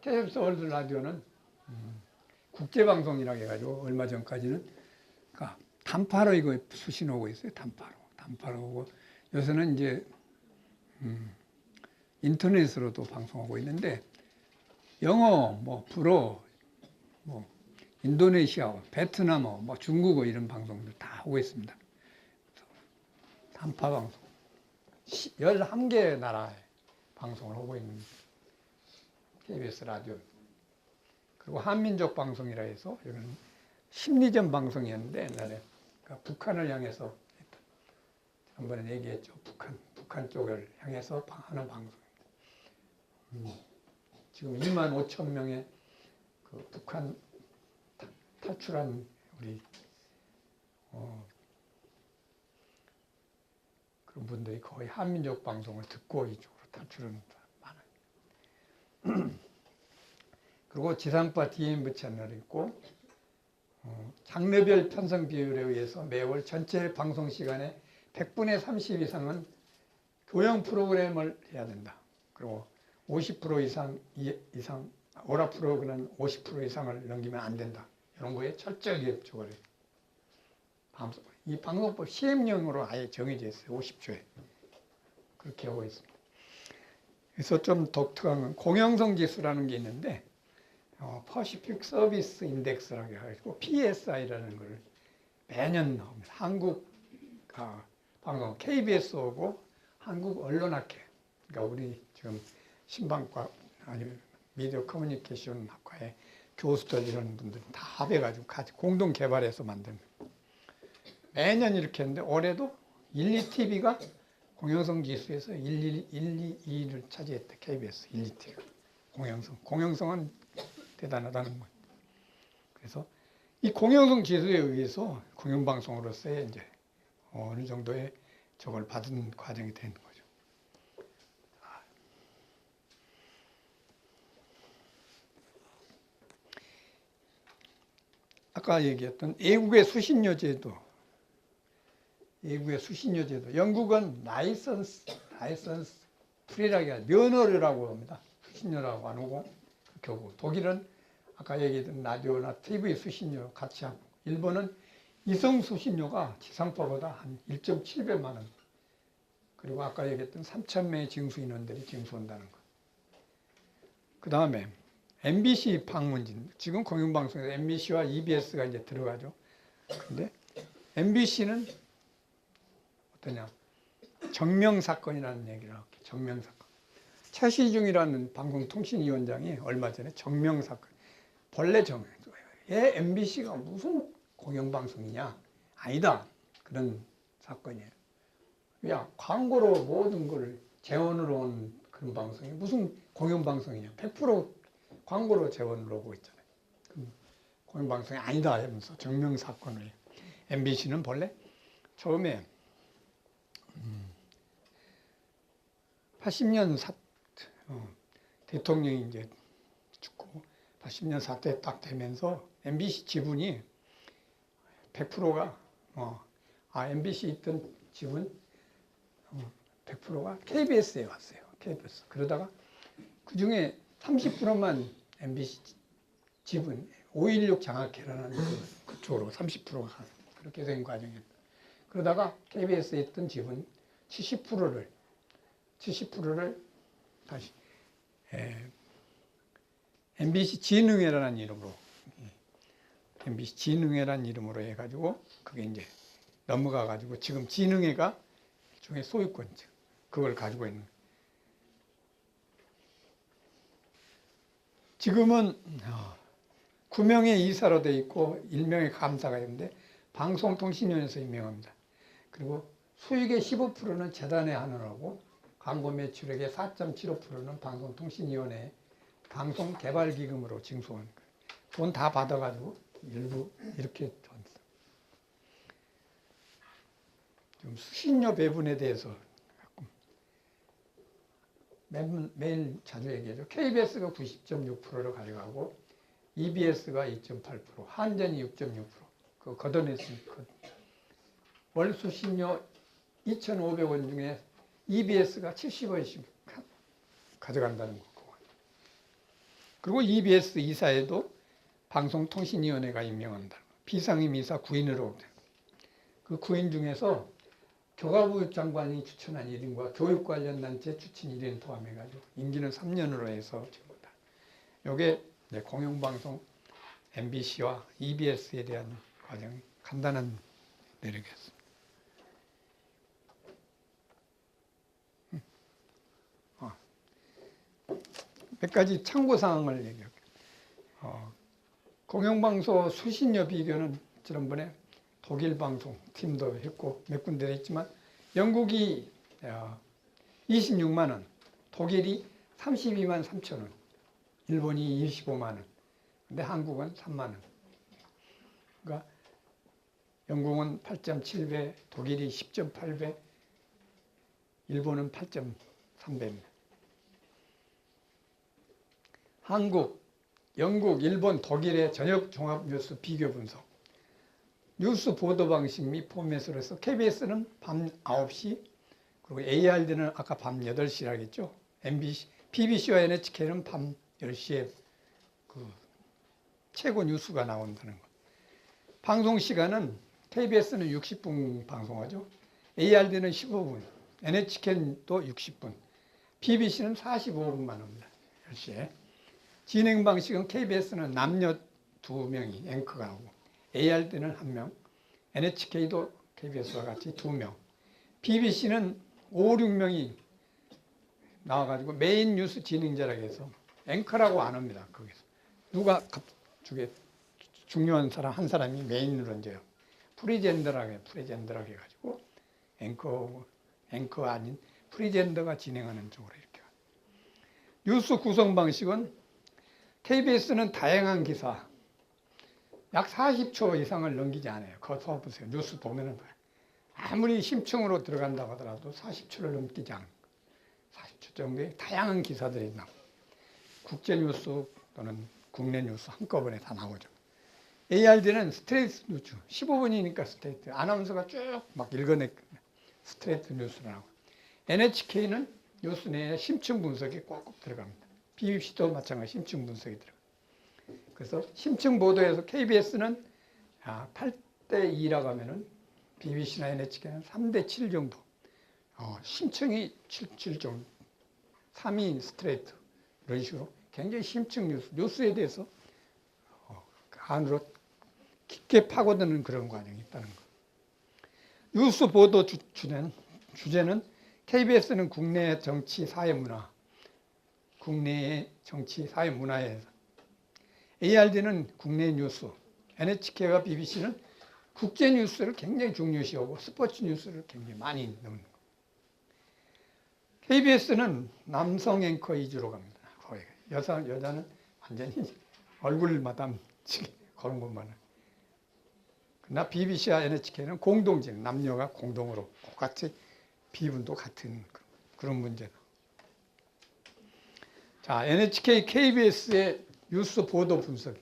KBS 월드 라디오는 국제방송이라고 해가지고 얼마 전까지는 그러니까 단파로 이거 수신 오고 있어요. 단파로 오고 요새는 이제 인터넷으로도 방송하고 있는데 영어, 뭐 불어, 뭐 인도네시아, 베트남어, 뭐 중국어 이런 방송들 다 하고 있습니다. 단파 방송 11개 나라의 방송을 하고 있는 KBS 라디오. 그리고 한민족 방송이라 해서 이건 심리전 방송이었는데 옛날에 그러니까 북한을 향해서 한번에 얘기했죠. 북한 쪽을 향해서 하는 방송입니다. 지금 2만 5천 명의 그 북한 탈출한 우리 그런 분들이 거의 한민족 방송을 듣고 이쪽으로 탈출하는 많아요. 그리고 지상파 DMB 채널이 있고 장르별 편성 비율에 의해서 매월 전체 방송 시간에 100분의 30 이상은 교양 프로그램을 해야 된다. 그리고 50% 이상 오라 프로그램 50% 이상을 넘기면 안 된다. 이런 거에 철저하게 저거를 이 방송법 시행령으로 아예 정해져 있어요. 50조에 그렇게 하고 있습니다. 그래서 좀 독특한 건 공영성 지수라는 게 있는데 퍼시픽 서비스 인덱스라고 해가지고 PSI라는 걸 매년 나옵니다. 한국 방송 KBS하고 한국 언론학회, 그러니까 우리 지금 신방과 아니면 미디어 커뮤니케이션 학과의 교수들 이런 분들이 다 합해가지고 같이 공동 개발해서 만든 매년 이렇게 했는데 올해도 12TV가 공영성 지수에서 1, 2를 차지했대. KBS 12TV가 공영성은 대단하다는 거예요. 그래서 이 공영성 지수에 의해서 공영방송으로서의 이제 어느 정도의 저걸 받은 과정이 되는 거죠. 아까 얘기했던 외국의 수신료 제도. 영국은 라이선스 프리라고 해요. 면허료라고 합니다. 수신료라고 안 하고 그렇게 하고. 독일은 아까 얘기했던 라디오나 TV 수신료 같이 하고. 일본은 이성 수신료가 지상파보다 한 1.7배만 원. 그리고 아까 얘기했던 3,000명의 징수 인원들이 징수한다는 것. 그 다음에 MBC 방문진. 지금 공영방송에서 MBC와 EBS가 이제 들어가죠. 근데 MBC는 어떠냐? 정명사건이라는 얘기를 할게요. 정명사건. 최시중이라는 방송통신위원장이 얼마 전에 정명사건. 본래 얘 MBC가 무슨 공영방송이냐? 아니다. 그런 사건이에요. 야, 광고로 모든 걸 재원으로 온 그런 방송이 무슨 공영방송이냐? 100% 광고로 재원을 오고 있잖아요. 공영방송이 아니다 하면서 정명사건을 해요. MBC는 본래 처음에 80년 대통령이 이제 죽고 80년 사태 딱 되면서 MBC 지분이 100%가 MBC 있던 지분 100%가 KBS에 왔어요. KBS. 그러다가 그 중에 30%만 MBC 지분 516 장학회라는 그쪽으로 30%가 그렇게 된 과정이었다. 그러다가 KBS에 있던 지분 70%를 다시 MBC 진흥회라는 이름으로 MBC 진흥회라는 이름으로 해가지고 그게 이제 넘어가가지고 지금 진흥회가 일종의 소유권자 그걸 가지고 있는. 지금은 9명의 이사로 돼 있고 1명의 감사가 있는데 방송통신위원회에서 임명합니다. 그리고 수익의 15%는 재단에 하느라고 광고 매출액의 4.75%는 방송통신위원회 방송개발기금으로 징수하는 거예요. 돈 다 받아가지고 일부 이렇게 줬어요. 좀 수신료 배분에 대해서 매일 자주 얘기하죠. KBS가 90.6%를 가져가고 EBS가 2.8%, 한전이 6.6%. 그거 걷어냈으니까 월 수신료 2,500원 중에 EBS가 70원씩 가져간다는 거고. 그리고 EBS 이사에도 방송통신위원회가 임명한다. 비상임 이사 9인으로. 그 9인 중에서 교과부 장관이 추천한 1인과 교육 관련 단체 추천 1인 포함해가지고 임기는 3년으로 해서 전부 다. 요게 공영방송 MBC와 EBS에 대한 과정이 간단한 내력이었습니다. 몇 가지 참고사항을 얘기할게요. 공영방송 수신료 비교는 지난번에 독일 방송 팀도 했고 몇 군데 했지만 영국이 26만 원, 독일이 32만 3천 원, 일본이 25만 원, 근데 한국은 3만 원. 그러니까 영국은 8.7배, 독일이 10.8배, 일본은 8.3배입니다. 한국, 영국, 일본, 독일의 저녁 종합 뉴스 비교 분석. 뉴스 보도 방식 및 포맷으로 해서 KBS는 밤 9시, 그리고 ARD는 아까 밤 8시라 했죠. MBC, BBC와 NHK는 밤 10시에 그 최고 뉴스가 나온다는 것. 방송 시간은 KBS는 60분 방송하죠. ARD는 15분, NHK는 또 60분, BBC는 45분만 합니다. 10시에. 진행 방식은 KBS는 남녀 2명이 앵커가 하고 ARD는 1명, NHK도 KBS와 같이 2명, BBC는 5, 6명이 나와가지고 메인 뉴스 진행자라고 해서 앵커라고 안 합니다. 거기서 누가 갑자기 중요한 사람 한 사람이 메인으로 앉아요. 프리젠더라고 해가지고 앵커 아닌 프리젠더가 진행하는 쪽으로 이렇게. 뉴스 구성 방식은 KBS는 다양한 기사 약 40초 이상을 넘기지 않아요. 그거 보세요. 뉴스 보면은 아무리 심층으로 들어간다고 하더라도 40초를 넘기지 않고 40초 정도의 다양한 기사들이 나오고 국제 뉴스 또는 국내 뉴스 한꺼번에 다 나오죠. ARD는 스트레이트 뉴스 15분이니까 스트레이트 아나운서가 쭉 막 읽어내 스트레이트 뉴스라고. NHK는 뉴스 내에 심층 분석이 꼭꼭 들어갑니다. BBC도 마찬가지 심층 분석이 들어갑니다. 그래서 심층 보도에서 KBS는 8대2라고 하면은 BBC나 NHK는 3대7 정도. 심층이 7 정도. 3인 스트레이트. 이런 식으로 굉장히 심층 뉴스에 대해서 안으로 깊게 파고드는 그런 과정이 있다는 거. 뉴스 보도 주제는 KBS는 국내 정치, 사회, 문화. 국내의 정치, 사회, 문화에서. ARD는 국내 뉴스. NHK와 BBC는 국제 뉴스를 굉장히 중요시하고 스포츠 뉴스를 굉장히 많이 넣는 거. KBS는 남성 앵커 위주로 갑니다. 거의. 여자는 완전히 얼굴마다 그런 것만. 그러나 BBC와 NHK는 공동진, 남녀가 공동으로 똑같이 비분도 같은 그런 문제다. 자, NHK, KBS의 뉴스 보도 분석.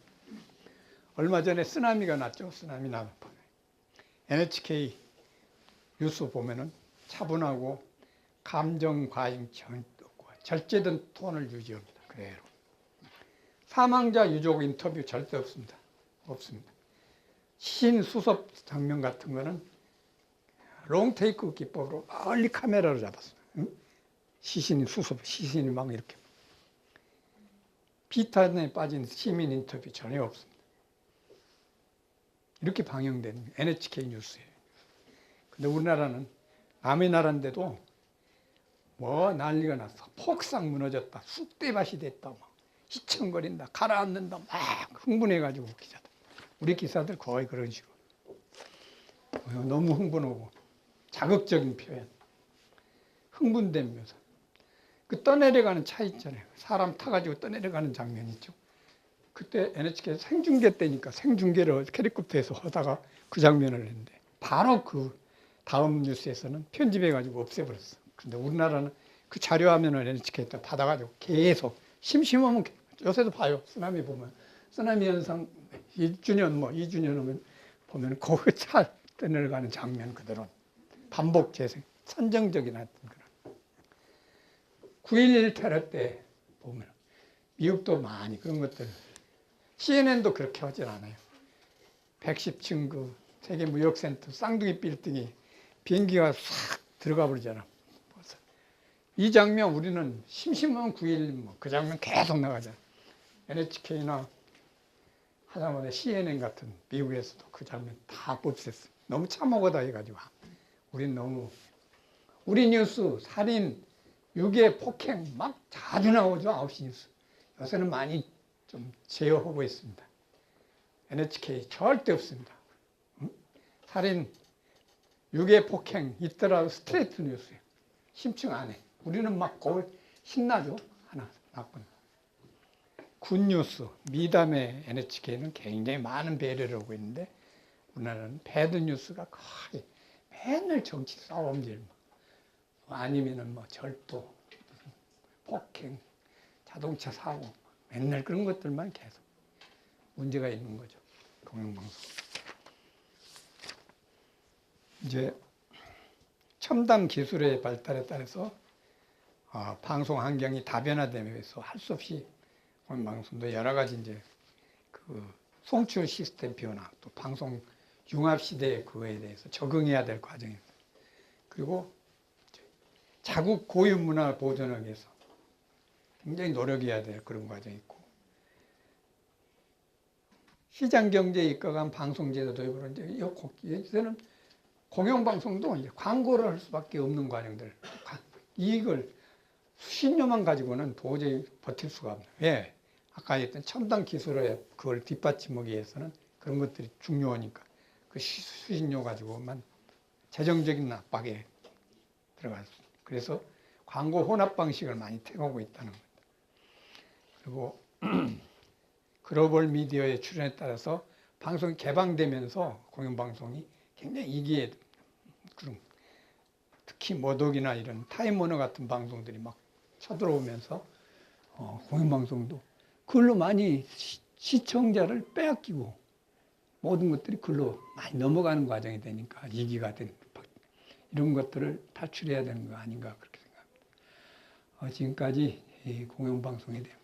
얼마 전에 쓰나미가 났죠. 쓰나미 나면 NHK 뉴스 보면은 차분하고 감정 과잉 없고 절제된 톤을 유지합니다. 그대로. 사망자 유족 인터뷰 절대 없습니다. 시신 수습 장면 같은 거는 롱테이크 기법으로 멀리 카메라로 잡았어요. 시신이 막 이렇게. 비탄에 빠진 시민 인터뷰 전혀 없습니다. 이렇게 방영된 NHK 뉴스예요. 근데 우리나라는 남의 나라인데도 뭐 난리가 났어. 폭삭 무너졌다. 쑥대밭이 됐다. 막 희청거린다. 가라앉는다. 막 흥분해가지고 기자들. 우리 기사들 거의 그런 식으로. 너무 흥분하고 자극적인 표현. 흥분된 묘사. 그 떠내려가는 차 있잖아요. 사람 타가지고 떠내려가는 장면 있죠. 그때 NHK 생중계 때니까 생중계를 헬리콥터에서 하다가 그 장면을 했는데 바로 그 다음 뉴스에서는 편집해가지고 없애버렸어. 근데 우리나라는 그 자료화면을 NHK에다 받아가지고 계속 심심하면 요새도 봐요. 쓰나미 보면 쓰나미 현상 2주년 보면 거기 차 떠내려가는 장면 그대로 반복 재생 선정적인 하여튼 그런. 9.11 테러 때 보면 미국도 많이 그런 것들, CNN도 그렇게 하진 않아요. 110층 그 세계 무역센터 쌍둥이 빌딩이 비행기가 싹 들어가 버리잖아. 이 장면 우리는 심심하면 9.11 뭐 그 장면 계속 나가잖아. NHK나 하다못해 CNN 같은 미국에서도 그 장면 다 뽑혔어. 너무 참혹하다 해가지고. 우린 너무, 우리 뉴스 살인, 유괴, 폭행 막 자주 나오죠. 9시 뉴스. 요새는 많이 좀 제어하고 있습니다. NHK 절대 없습니다. 살인, 유괴, 폭행 있더라도 스트레이트 뉴스예요. 심층 안 해. 우리는 막 거의 신나죠. 하나 나쁜. 굿뉴스, 미담의 NHK는 굉장히 많은 배려를 하고 있는데 우리나라는 배드뉴스가 거의 맨날 정치 싸움질, 아니면은 뭐 절도, 폭행, 자동차 사고, 맨날 그런 것들만 계속 문제가 있는 거죠. 공영방송. 이제 첨단 기술의 발달에 따라서 방송 환경이 다변화되면서 할 수 없이 공영방송도 여러 가지 이제 그 송출 시스템 변화, 또 방송 융합 시대의 그거에 대해서 적응해야 될 과정입니다. 그리고 자국 고유 문화 보존하기 위해서 굉장히 노력해야 될 그런 과정이 있고, 시장 경제에 입각한 방송제도 도입으로 이제 이제는 공영방송도 이제 광고를 할 수밖에 없는 과정들, 이익을 수십 년만 가지고는 도저히 버틸 수가 없는. 왜? 아까 했던 첨단 기술에 그걸 뒷받침하기 위해서는 그런 것들이 중요하니까 그 수신료 가지고만 재정적인 압박에 들어갔습니다. 그래서 광고 혼합 방식을 많이 택하고 있다는 겁니다. 그리고 글로벌 미디어의 출현에 따라서 방송이 개방되면서 공영방송이 굉장히 이기에 그런, 특히 모독이나 이런 타임워너 같은 방송들이 막 쳐들어오면서 공영방송도 그걸로 많이 시청자를 빼앗기고 모든 것들이 그걸로 많이 넘어가는 과정이 되니까 이기가 된 이런 것들을 탈출해야 되는 거 아닌가 그렇게 생각합니다. 지금까지 이 공영방송에 대한